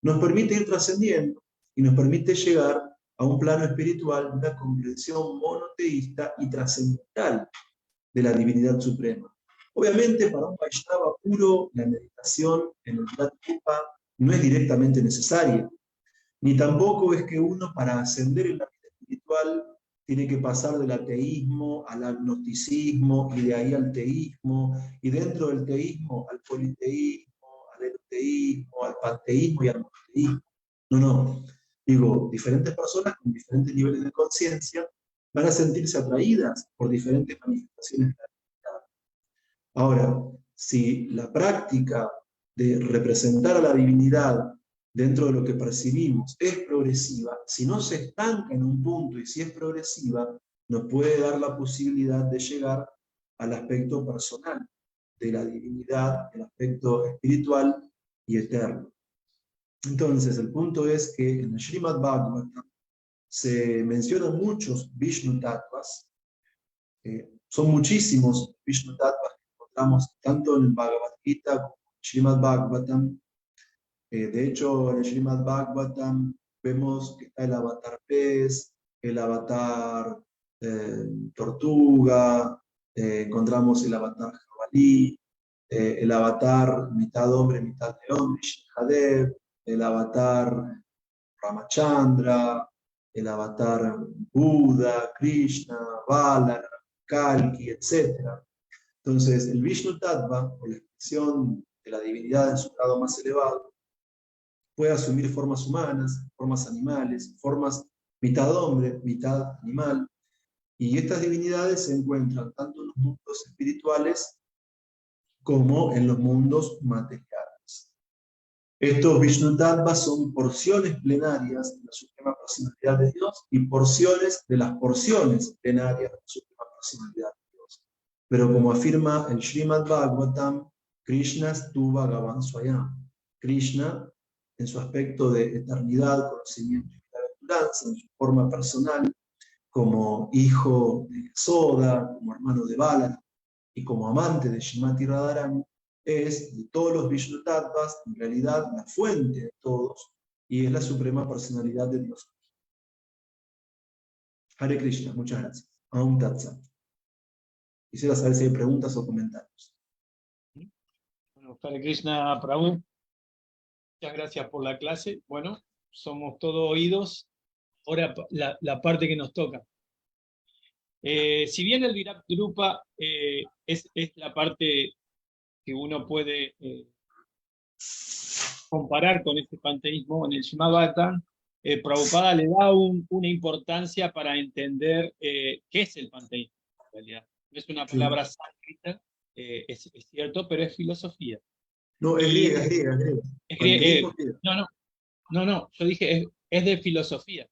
nos permite ir trascendiendo y nos permite llegar a un plano espiritual de una comprensión monoteísta y trascendental de la divinidad suprema. Obviamente, para un Vaishnava puro, la meditación en el Virat Rupa no es directamente necesaria, ni tampoco es que uno, para ascender en la vida espiritual, tiene que pasar del ateísmo al agnosticismo y de ahí al teísmo, y dentro del teísmo al politeísmo, al enoteísmo, al panteísmo y al monoteísmo. No, no. Digo, diferentes personas con diferentes niveles de conciencia van a sentirse atraídas por diferentes manifestaciones de la divinidad. Ahora, si la práctica de representar a la divinidad dentro de lo que percibimos es progresiva, si no se estanca en un punto y si es progresiva, nos puede dar la posibilidad de llegar al aspecto personal de la divinidad, el aspecto espiritual y eterno. Entonces, el punto es que en el Srimad Bhagavatam se mencionan muchos Vishnu Tattvas, son muchísimos Vishnu Tattvas que encontramos tanto en el Bhagavad Gita como en el Srimad Bhagavatam. De hecho, en el Srimad Bhagavatam vemos que está el avatar pez, el avatar tortuga, encontramos el avatar jabalí, el avatar mitad hombre, mitad león, Vishnudev, el avatar Ramachandra, el avatar Buda, Krishna, Bala, Kalki, etc. Entonces, el Vishnu Tattva, o la expresión de la divinidad en su grado más elevado, puede asumir formas humanas, formas animales, formas mitad hombre, mitad animal, y estas divinidades se encuentran tanto en los mundos espirituales como en los mundos materiales. Estos Vishnu Tattvas son porciones plenarias de la suprema personalidad de Dios y porciones de las porciones plenarias de la suprema personalidad de Dios. Pero como afirma el Srimad Bhagavatam, Krishna stu Bhagavan Swayam. Krishna, en su aspecto de eternidad, conocimiento y bienaventuranza, en su forma personal, como hijo de Soda, como hermano de Bala, y como amante de Srimati Radharani, es de todos los Vishnu Tattvas, en realidad la fuente de todos, y es la suprema personalidad de Dios. Hare Krishna, muchas gracias. Aum Tat Sat. Quisiera saber si hay preguntas o comentarios. Bueno, Hare Krishna Prabhu, muchas gracias por la clase. Bueno, somos todos oídos. Ahora la parte que nos toca. Si bien el Virat Drupa es la parte que uno puede comparar con este panteísmo, en el Srimad Bhagavatam, Prabhupada le da una importancia para entender qué es el panteísmo, en realidad. No es una palabra sánscrita, es cierto, pero es filosofía. No, es griega, es griega, es griega. Panteísmo es griega. No, yo dije, es de filosofía.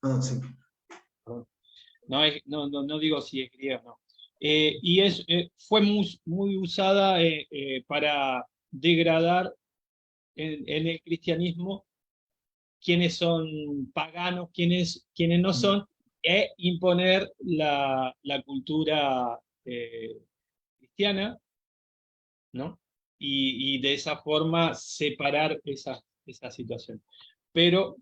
Ah, sí. No digo si es griega, no. Y fue muy usada para degradar en el cristianismo quienes son paganos, quienes no son, e imponer la cultura cristiana, ¿no? Y de esa forma separar esa situación. Pero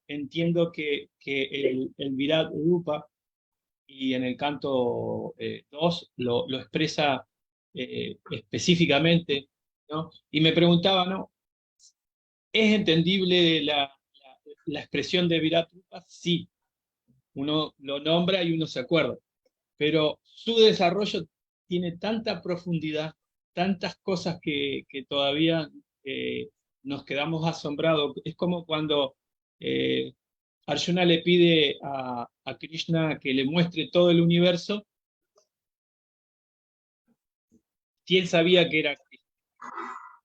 entiendo que el Virat Rupa, y en el canto 2 lo expresa específicamente, ¿no? Y me preguntaba, ¿no? ¿Es entendible la expresión de Virat Rupa? Sí, uno lo nombra y uno se acuerda, pero su desarrollo tiene tanta profundidad, tantas cosas que todavía nos quedamos asombrados. Es como cuando Arjuna le pide a Krishna que le muestre todo el universo, si él sabía que era Krishna.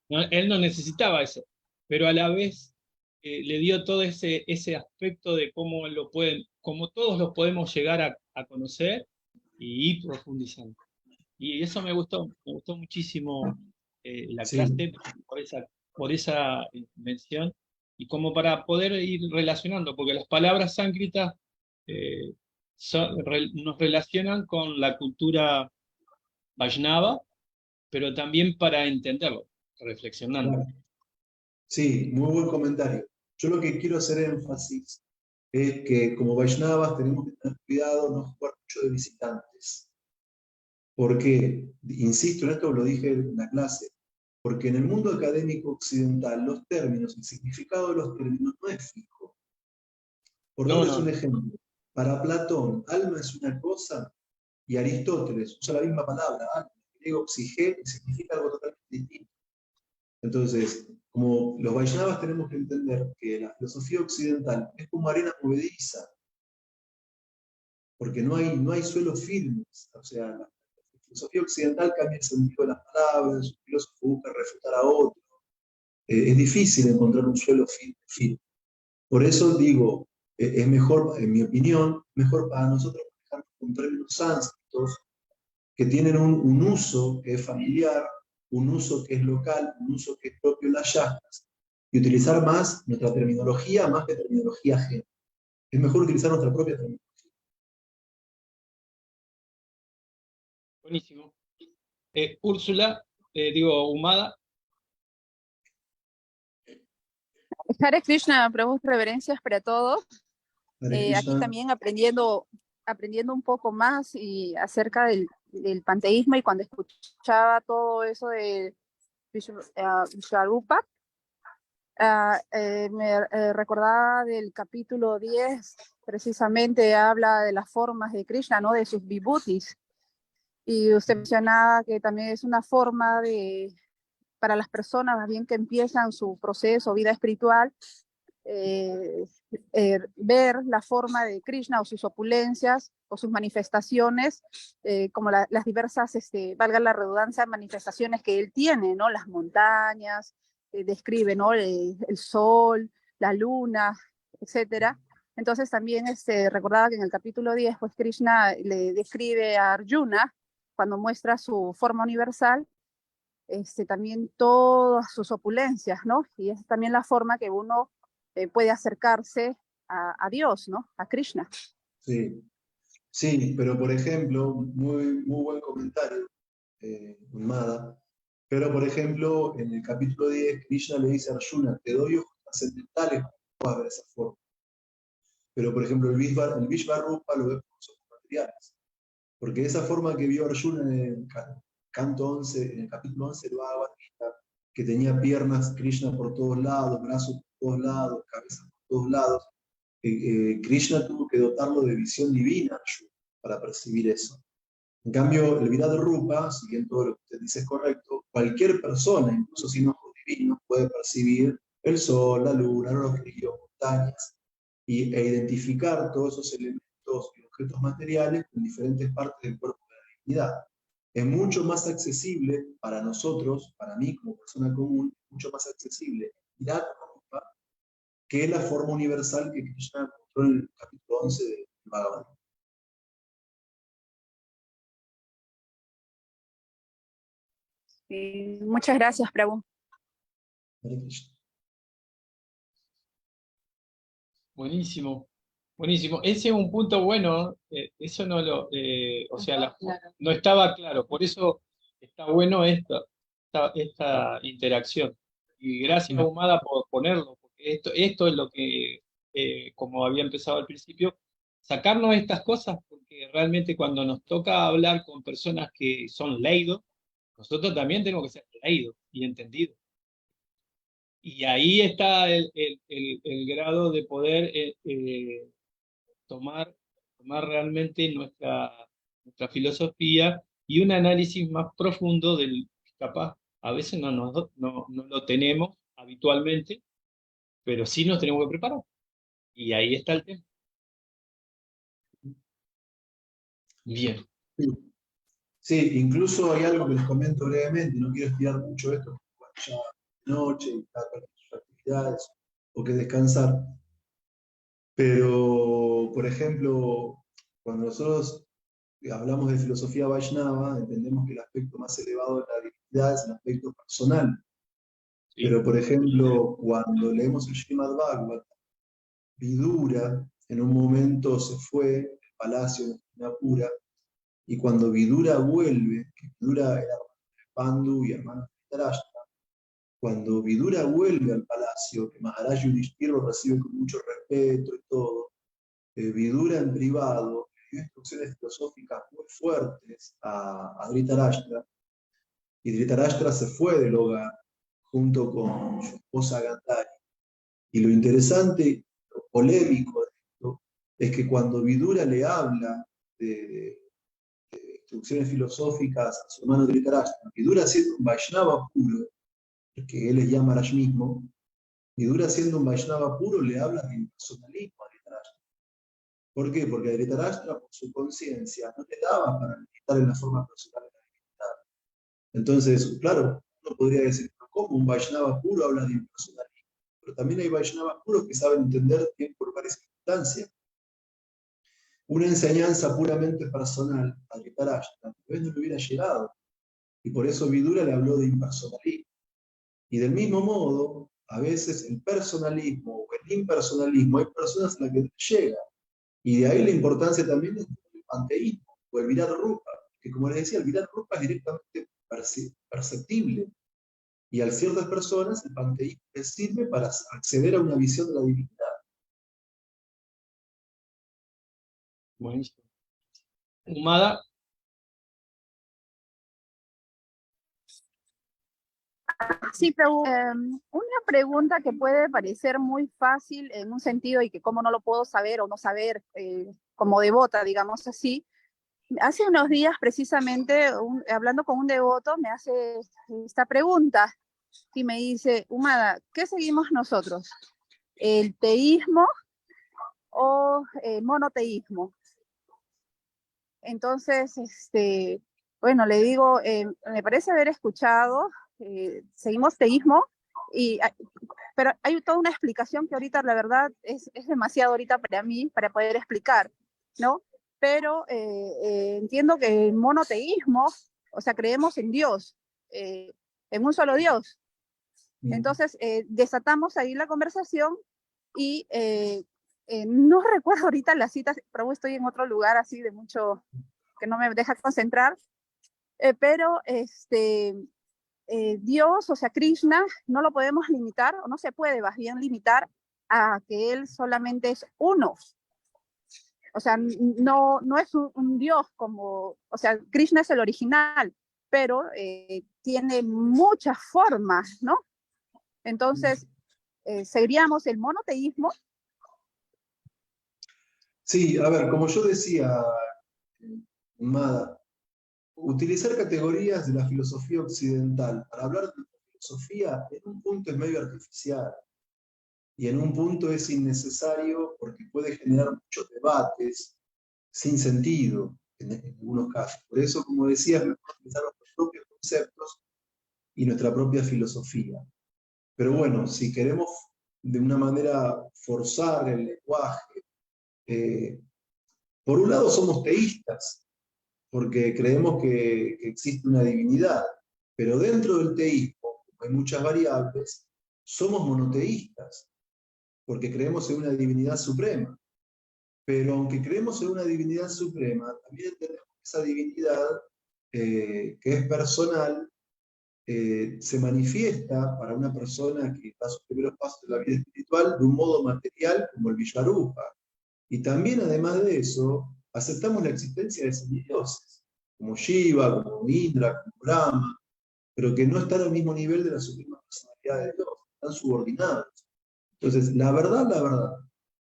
¿No? Él no necesitaba eso, pero a la vez le dio todo ese aspecto de cómo todos lo podemos llegar a conocer y ir profundizando. Y eso me gustó muchísimo la Sí. clase por esa mención, y como para poder ir relacionando, porque las palabras sánscritas eh, nos relacionan con la cultura Vaishnava, pero también para entenderlo, reflexionando. Claro. Sí, muy buen comentario. Yo lo que quiero hacer énfasis es que como Vaishnavas tenemos que tener cuidado, no jugar mucho de visitantes. Porque, insisto en esto, lo dije en la clase, porque en el mundo académico occidental los términos, el significado de los términos no es fijo. Por darles un ejemplo, para Platón, alma es una cosa y Aristóteles usa la misma palabra, alma, en griego psige, y significa algo totalmente distinto. Entonces, como los Vaishnavas tenemos que entender que la filosofía occidental es como arena movediza, porque no hay suelos firmes. O sea, la filosofía occidental cambia el sentido de las palabras, un filósofo busca refutar a otro. Es difícil encontrar un suelo firme. Por eso digo, es mejor, en mi opinión, mejor para nosotros manejarnos con términos sánscritos que tienen un uso que es familiar, un uso que es local, un uso que es propio de las yastas, y utilizar más nuestra terminología más que terminología ajena. Es mejor utilizar nuestra propia terminología. Buenísimo. Úrsula, Humada. Hare Krishna, Prabhu, reverencias para todos. Aquí también aprendiendo un poco más y acerca del panteísmo, y cuando escuchaba todo eso de Vishvarupa, me recordaba del capítulo 10, precisamente habla de las formas de Krishna, ¿no? De sus vibhutis. Y usted mencionaba que también es una forma para las personas más bien que empiezan su proceso, vida espiritual, ver la forma de Krishna o sus opulencias o sus manifestaciones, como las diversas, valga la redundancia, manifestaciones que él tiene, ¿no? Las montañas, describe, ¿no? El sol, la luna, etcétera. Entonces también recordaba que en el capítulo 10, pues Krishna le describe a Arjuna, cuando muestra su forma universal, también todas sus opulencias, ¿no? Y es también la forma que uno puede acercarse a Dios, ¿no? A Krishna. Sí. Sí, pero por ejemplo, muy buen comentario, Mada. Pero por ejemplo, en el capítulo 10, Krishna le dice a Arjuna, te doy ojos trascendentales para que puedas ver esa forma. Pero por ejemplo, el Vishvarupa lo ve con los ojos materiales. Porque esa forma que vio Arjuna en el canto 11, en el capítulo 11 del Bhagavad Gita, que tenía piernas Krishna por todos lados, brazos por todos lados, cabeza por todos lados, Krishna tuvo que dotarlo de visión divina Arjuna para percibir eso. En cambio, el Virata Rupa, si bien todo lo que usted dice es correcto, cualquier persona, incluso sin ojos divinos, puede percibir el sol, la luna, los ríos, montañas, e identificar todos esos elementos y objetos materiales en diferentes partes del cuerpo de la divinidad. Es mucho más accesible para nosotros, para mí como persona común, mucho más accesible Virata Rupa que la forma universal que Krishna encontró en el capítulo 11 del Bhagavad Gita. Muchas gracias, Prabhu. Hare Krishna. Buenísimo, buenísimo. Ese es un punto bueno, eso no lo, o sea, no estaba claro, por eso está bueno esta interacción. Y gracias, Humada, por ponerlo, porque esto es lo que, como había empezado al principio, sacarnos estas cosas, porque realmente cuando nos toca hablar con personas que son leídos, nosotros también tenemos que ser leídos y entendidos. Y ahí está el grado de poder tomar realmente nuestra filosofía y un análisis más profundo del capaz. A veces no lo tenemos habitualmente, pero sí nos tenemos que preparar. Y ahí está el tema. Bien. Sí, incluso hay algo que les comento brevemente, no quiero estudiar mucho esto, porque ya es noche y está con sus actividades o que descansar. Pero, por ejemplo, cuando nosotros hablamos de filosofía Vaishnava, entendemos que el aspecto más elevado de la divinidad es el aspecto personal. Sí. Pero, por ejemplo, cuando leemos el Srimad Bhagavatam, Vidura en un momento se fue del palacio de Hastinapura, y cuando Vidura vuelve, que Vidura era hermano de Pandu y hermano de Dhritarashtra, cuando Vidura vuelve al palacio, que Maharaj Yudhishthira lo recibe con mucho respeto y todo, Vidura en privado le dio instrucciones filosóficas muy fuertes a Dhritarashtra, y Dhritarashtra se fue del hogar junto con su esposa Gandhari. Y lo interesante, lo polémico de esto, es que cuando Vidura le habla de instrucciones filosóficas a su hermano Dhritarashtra, Vidura siendo un Vaishnava puro, que él es Yamaraj mismo, Vidura siendo un Vaishnava puro le habla de impersonalismo a Dhritarashtra. ¿Por qué? Porque a Dhritarashtra, por su conciencia, no le daba para meditar en la forma personal de la divinidad. Entonces, claro, uno podría decir, ¿cómo un Vaishnava puro habla de impersonalismo? Pero también hay Vaishnavas puros que saben entender tiempo, lugar y circunstancia. Una enseñanza puramente personal a Dhritarashtra tal vez no le hubiera llegado, y por eso Vidura le habló de impersonalismo. Y del mismo modo, a veces el personalismo o el impersonalismo, hay personas a las que no llega, y de ahí la importancia también del panteísmo o el Virata Rupa, que como les decía, el Virata Rupa es directamente perceptible, y a ciertas personas el panteísmo les sirve para acceder a una visión de la divinidad. Buenísimo. Humada. Sí, pero una pregunta que puede parecer muy fácil en un sentido y que cómo no lo puedo saber o no saber como devota, digamos así. Hace unos días precisamente, hablando con un devoto, me hace esta pregunta y me dice, Humada, ¿qué seguimos nosotros? ¿El teísmo o monoteísmo? Entonces, bueno, le digo, me parece haber escuchado, seguimos teísmo, pero hay toda una explicación que ahorita la verdad es demasiado ahorita para mí para poder explicar, ¿no? Pero entiendo que el monoteísmo, o sea, creemos en Dios, en un solo Dios. Entonces, desatamos ahí la conversación y no recuerdo ahorita las citas, pero estoy en otro lugar así de mucho, que no me deja concentrar, pero Dios, o sea, Krishna, no lo podemos limitar, o no se puede más bien limitar a que él solamente es uno. O sea, no es un Dios como, o sea, Krishna es el original, pero tiene muchas formas, ¿no? Entonces, ¿seguiríamos el monoteísmo? Sí, a ver, como yo decía, Mada, utilizar categorías de la filosofía occidental para hablar de la filosofía en un punto es medio artificial y en un punto es innecesario porque puede generar muchos debates sin sentido en algunos casos. Por eso, como decía, es mejor utilizar nuestros propios conceptos y nuestra propia filosofía. Pero bueno, si queremos de una manera forzar el lenguaje, por un lado somos teístas, porque creemos que existe una divinidad, pero dentro del teísmo, como hay muchas variables, somos monoteístas, porque creemos en una divinidad suprema. Pero aunque creemos en una divinidad suprema, también entendemos que esa divinidad, que es personal, se manifiesta para una persona que da sus primeros pasos en la vida espiritual de un modo material como el Villarupa. Y también, además de eso, aceptamos la existencia de semidioses, como Shiva, como Indra, como Brahma, pero que no están al mismo nivel de la suprema personalidad de Dios, están subordinados. Entonces, la verdad,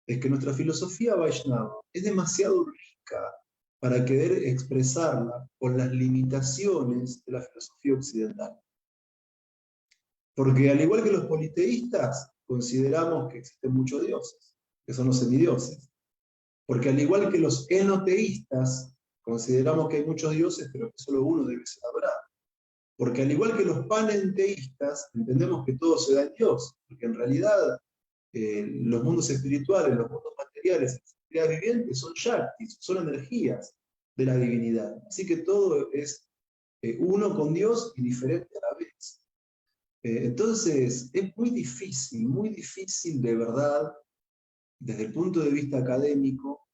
es que nuestra filosofía Vaishnava es demasiado rica para querer expresarla con las limitaciones de la filosofía occidental. Porque al igual que los politeístas, consideramos que existen muchos dioses, que son los semidioses. Porque al igual que los enoteístas, consideramos que hay muchos dioses, pero que solo uno debe ser adorado. Porque al igual que los panenteístas, entendemos que todo se da en Dios, porque en realidad los mundos espirituales, los mundos materiales, las entidades vivientes son shaktis, son energías de la divinidad. Así que todo es uno con Dios y diferente a la vez. Entonces, es muy difícil de verdad, desde el punto de vista académico,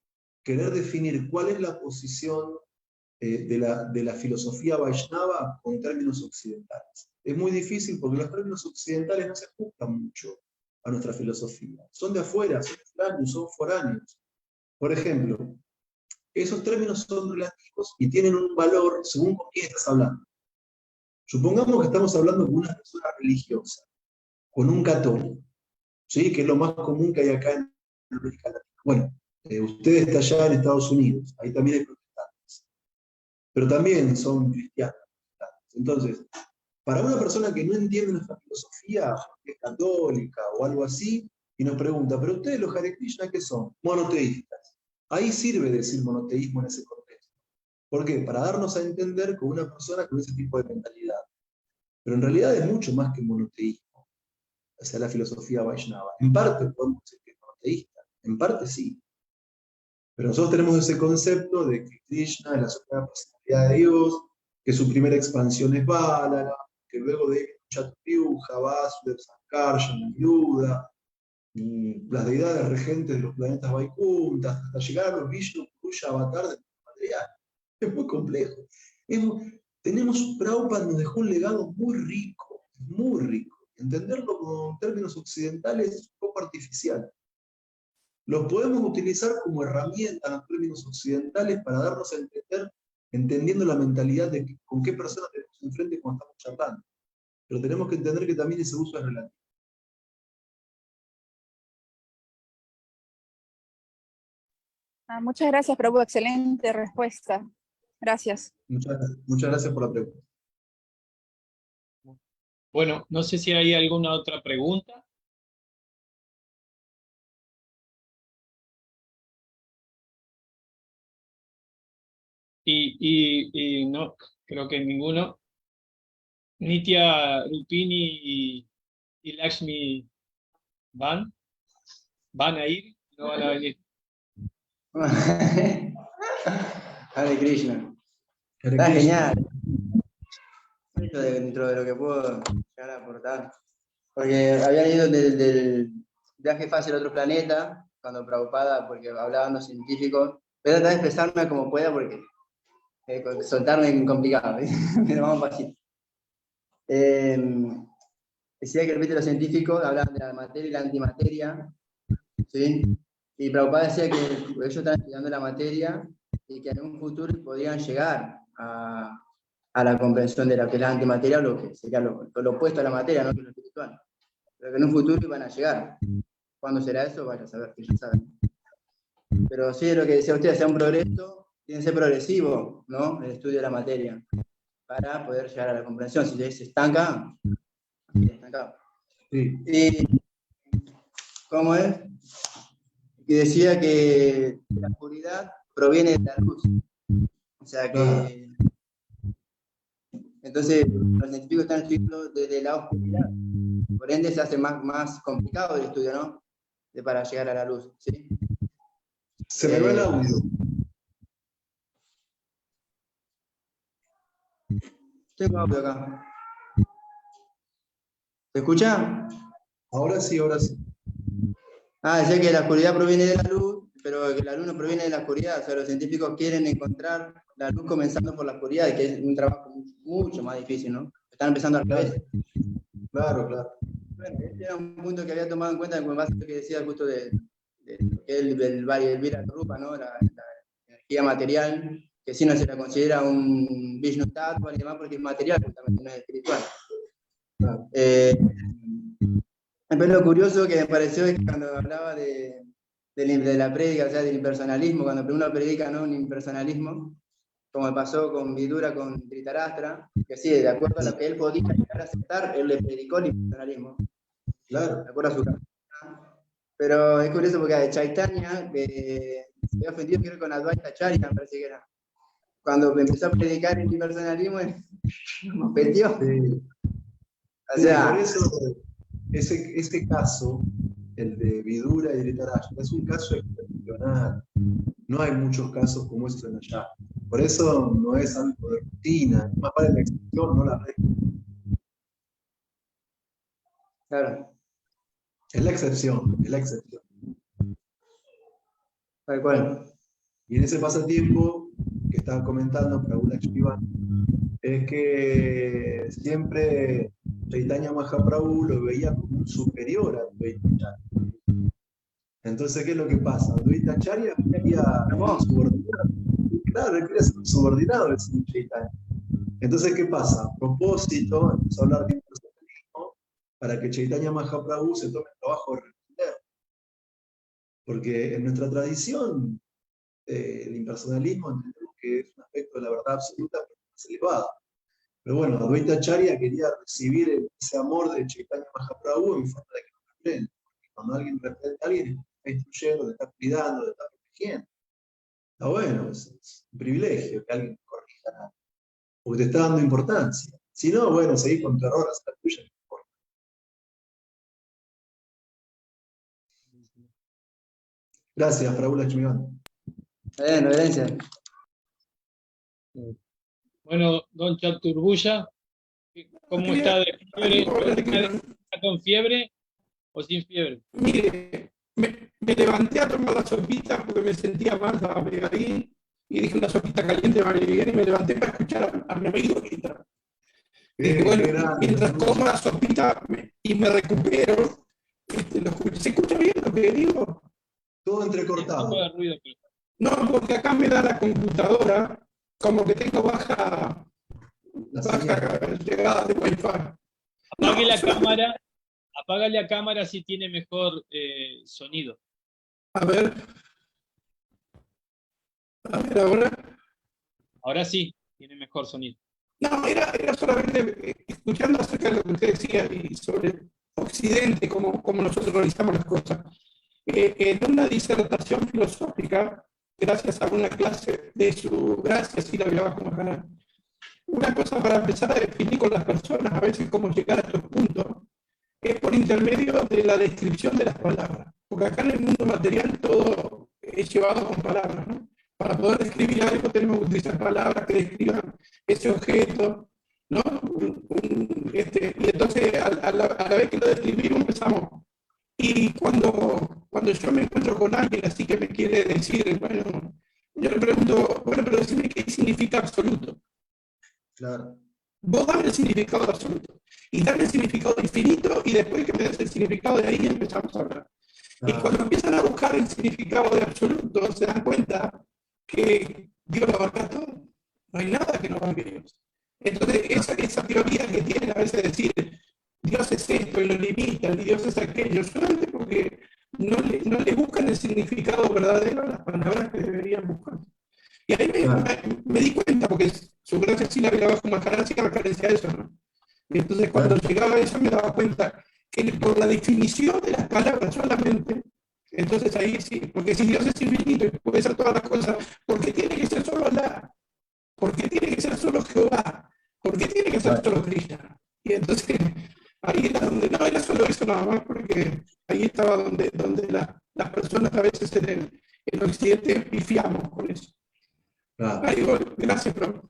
querer definir cuál es la posición de la filosofía Vaishnava con términos occidentales. Es muy difícil porque los términos occidentales no se ajustan mucho a nuestra filosofía. Son de afuera, son extraños, son foráneos. Por ejemplo, esos términos son relativos y tienen un valor según con quién estás hablando. Supongamos que estamos hablando con una persona religiosa, con un católico, ¿sí? Que es lo más común que hay acá en América Latina. Bueno, usted está allá en Estados Unidos, ahí también hay protestantes, pero también son cristianos. Entonces, para una persona que no entiende nuestra filosofía, que es católica o algo así, y nos pregunta, ¿pero ustedes los Hare Krishna qué son? Monoteístas. Ahí sirve decir monoteísmo en ese contexto. ¿Por qué? Para darnos a entender con una persona con ese tipo de mentalidad. Pero en realidad es mucho más que monoteísmo, o sea, la filosofía Vaishnava. En parte podemos decir que es monoteísta, en parte sí. Pero nosotros tenemos ese concepto de que Krishna es la suprema personalidad de Dios, que su primera expansión es Bálala, que luego de Chaturya, Vasudeva, Sankarsana, Yuda, y las deidades regentes de los planetas Vaikuntas, hasta llegar a los Vishnu, Purusha, Avatar de material. Es muy complejo. Prabhupada nos dejó un legado muy rico, muy rico. Entenderlo con términos occidentales es un poco artificial. Los podemos utilizar como herramienta en los términos occidentales para darnos a entender, entendiendo la mentalidad de con qué persona tenemos enfrente cuando estamos charlando. Pero tenemos que entender que también ese uso es relativo. Muchas gracias, Prabhu. Excelente respuesta. Gracias. Muchas gracias por la pregunta. Bueno, no sé si hay alguna otra pregunta. Y no, creo que ninguno. Nitya, Rupini y Lakshmi van a ir, no van a venir. Hare Krishna. Hare Está Krishna. genial. Dentro de lo que puedo llegar a aportar. Porque había ido del viaje fácil a otro planeta, cuando Prabhupada, porque hablaban los científicos, voy a tratar de expresarme como pueda porque soltarme es complicado, pero vamos pasito. Decía que repite los científicos hablaban de la materia y la antimateria, ¿sí? Y Prabhupada decía que ellos estaban estudiando la materia y que en un futuro podrían llegar a la comprensión de lo que es la antimateria, o lo que sería lo opuesto a la materia, no que lo espiritual. Pero que en un futuro iban a llegar. ¿Cuándo será eso? Vaya a saber, que ya saben. Pero sí, lo que decía usted, sea un progreso, tiene que ser progresivo, ¿no? El estudio de la materia, para poder llegar a la comprensión. Si se estanca, queda estancado. Sí. Y, ¿cómo es? Y decía que la oscuridad proviene de la luz. O sea que... Entonces, los científicos están estudiando desde la oscuridad. Por ende, se hace más complicado el estudio, ¿no? Para llegar a la luz, ¿sí? Se me va el audio. Tengo audio acá. ¿Se escucha? Ahora sí, ahora sí. Decía que la oscuridad proviene de la luz, pero que la luz no proviene de la oscuridad. O sea, los científicos quieren encontrar la luz comenzando por la oscuridad, que es un trabajo mucho más difícil, ¿no? Están empezando al revés. Claro, claro. Bueno, este era un punto que había tomado en cuenta con base a lo que decía justo de el Vira Rupa, ¿no? La energía material, que sí no se la considera un Vishnu Tattva ni demás porque es material, justamente no es espiritual. Claro. Pero lo curioso que me pareció es que cuando hablaba de la prédica, o sea, del impersonalismo, cuando uno predica, ¿no?, un impersonalismo, como pasó con Vidura, con Dhritarashtra, que sí, de acuerdo a lo que él podía llegar a aceptar, él le predicó el impersonalismo. Claro. De acuerdo a su caso. Pero es curioso porque de Chaitanya, que se había ofendido, creo, con Advaita Acharya, me parece que era. Cuando empezó a predicar el impersonalismo, nos ofendió. Sí. O sea, por eso, ese caso, el de Vidura y Dhritarashtra, es un caso excepcional. No hay muchos casos como estos en allá. Por eso no es algo de rutina, más para la excepción, no la regla. claro, Es la excepción, es la excepción. tal cual. Y en ese pasatiempo que estaba comentando Prabhu Lakshmivan, es que siempre Chaitanya Mahaprabhu lo veía como un superior a Advaita Acharya. Entonces, ¿qué es lo que pasa? Advaita Acharya quería subordinado. Claro, él quería ser un subordinado del señor Chaitanya. Entonces, ¿qué pasa? A propósito, empezó a hablar de impersonalismo para que Chaitanya Mahaprabhu se tome el trabajo de responder. Porque en nuestra tradición, el impersonalismo entendemos que es un aspecto de la verdad absoluta, pero más elevado. Pero bueno, Advaita Acharya quería recibir ese amor de Chaitanya Mahaprabhu en forma de que lo reprenda. Porque cuando alguien reprende a alguien, te está instruyendo, te está cuidando, te está protegiendo. Está bueno, es un privilegio que alguien te corrija, porque te está dando importancia. Si no, bueno, seguís con tu error, haz la tuya, no importa. Gracias, Prabhu Lakshmivan. Reverencia. Bueno, don Chaturbuya, ¿cómo está de fiebre? ¿Está con fiebre o sin fiebre? Mire, me levanté a tomar la sopita porque me sentía mal, estaba medio ahí, y dije una sopita caliente me viene bien, y me levanté para escuchar a mi amigo Guita. Dije, bueno, mientras como la sopita y me recupero, ¿se escucha bien lo que digo? Todo entrecortado. Un poco de ruido, pero... No, porque acá me da la computadora como que tengo baja llegada de Wi-Fi. Apague la cámara si tiene mejor sonido. A ver ahora. Ahora sí, tiene mejor sonido. No, era solamente escuchando acerca de lo que usted decía y sobre Occidente, cómo nosotros realizamos las cosas. En una disertación filosófica, gracias a una clase de su gracia, sí la hablaba como canal, una cosa para empezar a definir con las personas, a veces cómo llegar a estos puntos, es por intermedio de la descripción de las palabras. Porque acá en el mundo material todo es llevado con palabras, ¿no? Para poder describir algo tenemos que utilizar palabras que describan ese objeto, ¿no? Y entonces a la vez que lo describimos empezamos Y cuando yo me encuentro con alguien así que me quiere decir, bueno, yo le pregunto, bueno, pero decime qué significa absoluto. Claro. Vos dame el significado absoluto. Y dame el significado infinito, y después que me des el significado de ahí empezamos a hablar. Y cuando empiezan a buscar el significado de absoluto, se dan cuenta que Dios lo abarca todo. No hay nada que no abarque Dios. Entonces, esa teoría que tienen a veces de decir, Dios es esto y lo limitan, y Dios es aquello, solamente porque no le buscan el significado verdadero a las palabras que deberían buscar. Y ahí me di cuenta, porque su gracia sí la miraba como referencia a eso, ¿no? Y entonces cuando llegaba a eso me daba cuenta que por la definición de las palabras solamente, entonces ahí sí, porque si Dios es infinito y puede ser todas las cosas, ¿por qué tiene que ser solo Alá? ¿Por qué tiene que ser solo Jehová? ¿Por qué tiene que ser solo Krishna? Y entonces ahí era donde no era solo eso nada más, porque ahí estaba donde las personas a veces en el occidente pifiamos con eso. Ahí voy. Gracias, profe.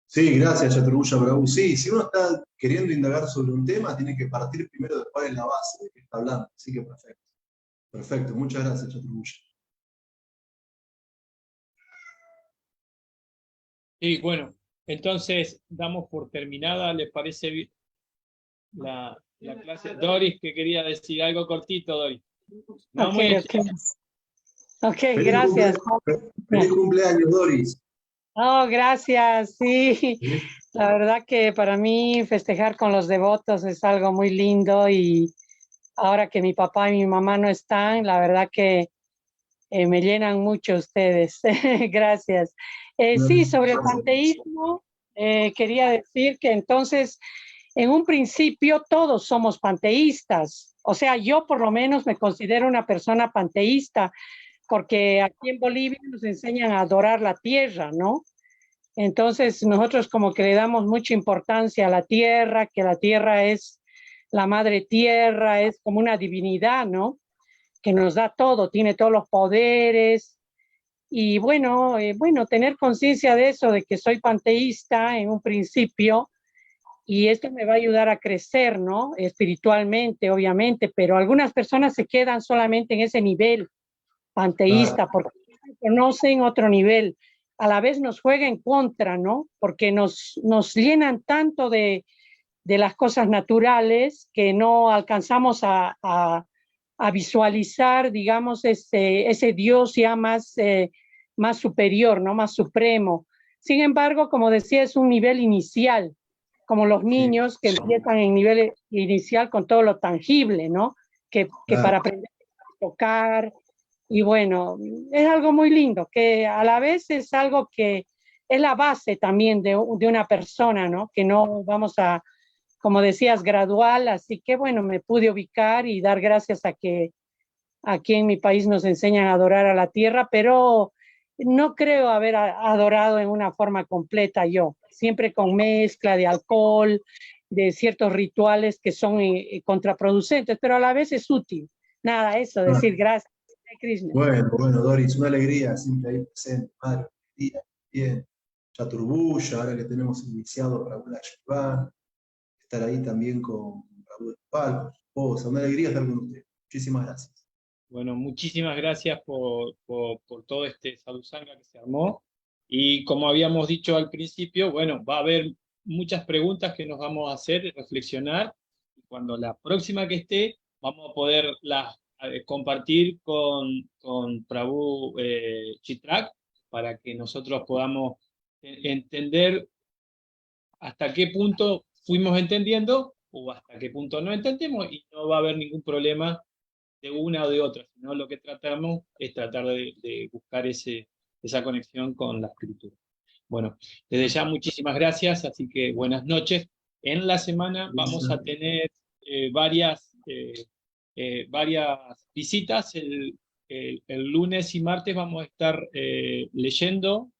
Sí, gracias, Chaturbuya Prabhu. Sí, si uno está queriendo indagar sobre un tema, tiene que partir primero de cuál es la base de que está hablando. Así que perfecto. Perfecto, muchas gracias, Chaturbuya. Y bueno, entonces damos por terminada, ¿les parece bien la clase? Doris, que quería decir algo cortito, Doris. No, Ok, gracias. Feliz cumpleaños, Doris. Oh, gracias, sí. La verdad que para mí festejar con los devotos es algo muy lindo, y ahora que mi papá y mi mamá no están, la verdad que me llenan mucho ustedes. Gracias. Sí, sobre el panteísmo, quería decir que entonces, en un principio, todos somos panteístas. O sea, yo por lo menos me considero una persona panteísta, porque aquí en Bolivia nos enseñan a adorar la tierra, ¿no? Entonces nosotros como que le damos mucha importancia a la tierra, que la tierra es la madre tierra, es como una divinidad, ¿no? Que nos da todo, tiene todos los poderes. Y bueno, tener conciencia de eso, de que soy panteísta en un principio, y esto me va a ayudar a crecer, ¿no? Espiritualmente, obviamente, pero algunas personas se quedan solamente en ese nivel panteísta, porque no conocen otro nivel. A la vez nos juega en contra, ¿no? Porque nos llenan tanto de las cosas naturales que no alcanzamos a visualizar, digamos, ese Dios ya más superior, ¿no? Más supremo. Sin embargo, como decía, es un nivel inicial, como los niños que empiezan en nivel inicial con todo lo tangible, ¿no? Que para aprender a tocar. Y bueno, es algo muy lindo, que a la vez es algo que es la base también de una persona, ¿no? Que no vamos a, como decías, gradual. Así que bueno, me pude ubicar y dar gracias a que aquí en mi país nos enseñan a adorar a la tierra, pero no creo haber adorado en una forma completa yo, siempre con mezcla de alcohol, de ciertos rituales que son contraproducentes, pero a la vez es útil. Nada, eso, decir gracias. Bueno, Doris, una alegría siempre ahí presente, madre, alegría, bien. Chaturbuya, ahora que tenemos iniciado Raúl Ashiván, estar ahí también con Raúl Pal, con su esposa, una alegría estar con usted. Muchísimas gracias. Bueno, muchísimas gracias por todo este sadhusanga que se armó. Y como habíamos dicho al principio, bueno, va a haber muchas preguntas que nos vamos a hacer, reflexionar. Y cuando la próxima que esté, vamos a poderlas compartir con Prabhu Chitrak, para que nosotros podamos entender hasta qué punto fuimos entendiendo o hasta qué punto no entendemos, y no va a haber ningún problema de una o de otra, sino lo que tratamos es tratar de buscar esa conexión con la escritura. Bueno, desde ya muchísimas gracias, así que buenas noches. En la semana vamos a tener varias visitas. El lunes y martes vamos a estar leyendo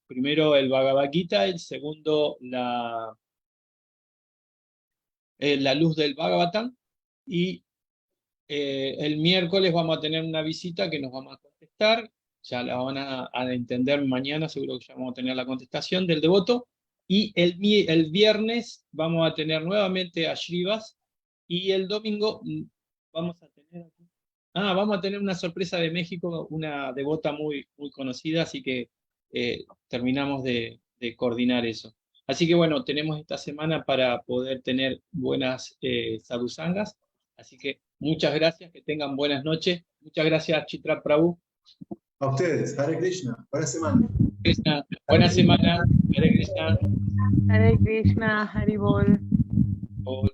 primero el Bhagavad Gita, el segundo la luz del Bhagavatam, y el miércoles vamos a tener una visita que nos vamos a contestar, ya la van a entender mañana, seguro que ya vamos a tener la contestación del devoto, y el viernes vamos a tener nuevamente a Shrivas, y el domingo vamos a tener aquí. Vamos a tener una sorpresa de México, una devota muy, muy conocida, así que terminamos de coordinar eso. Así que bueno, tenemos esta semana para poder tener buenas sadhusangas. Así que muchas gracias, que tengan buenas noches. Muchas gracias, Chitra Prabhu. A ustedes, Hare Krishna, buena semana. Krishna, buena semana. Hare Krishna. Hare Krishna, Haribol. Bol.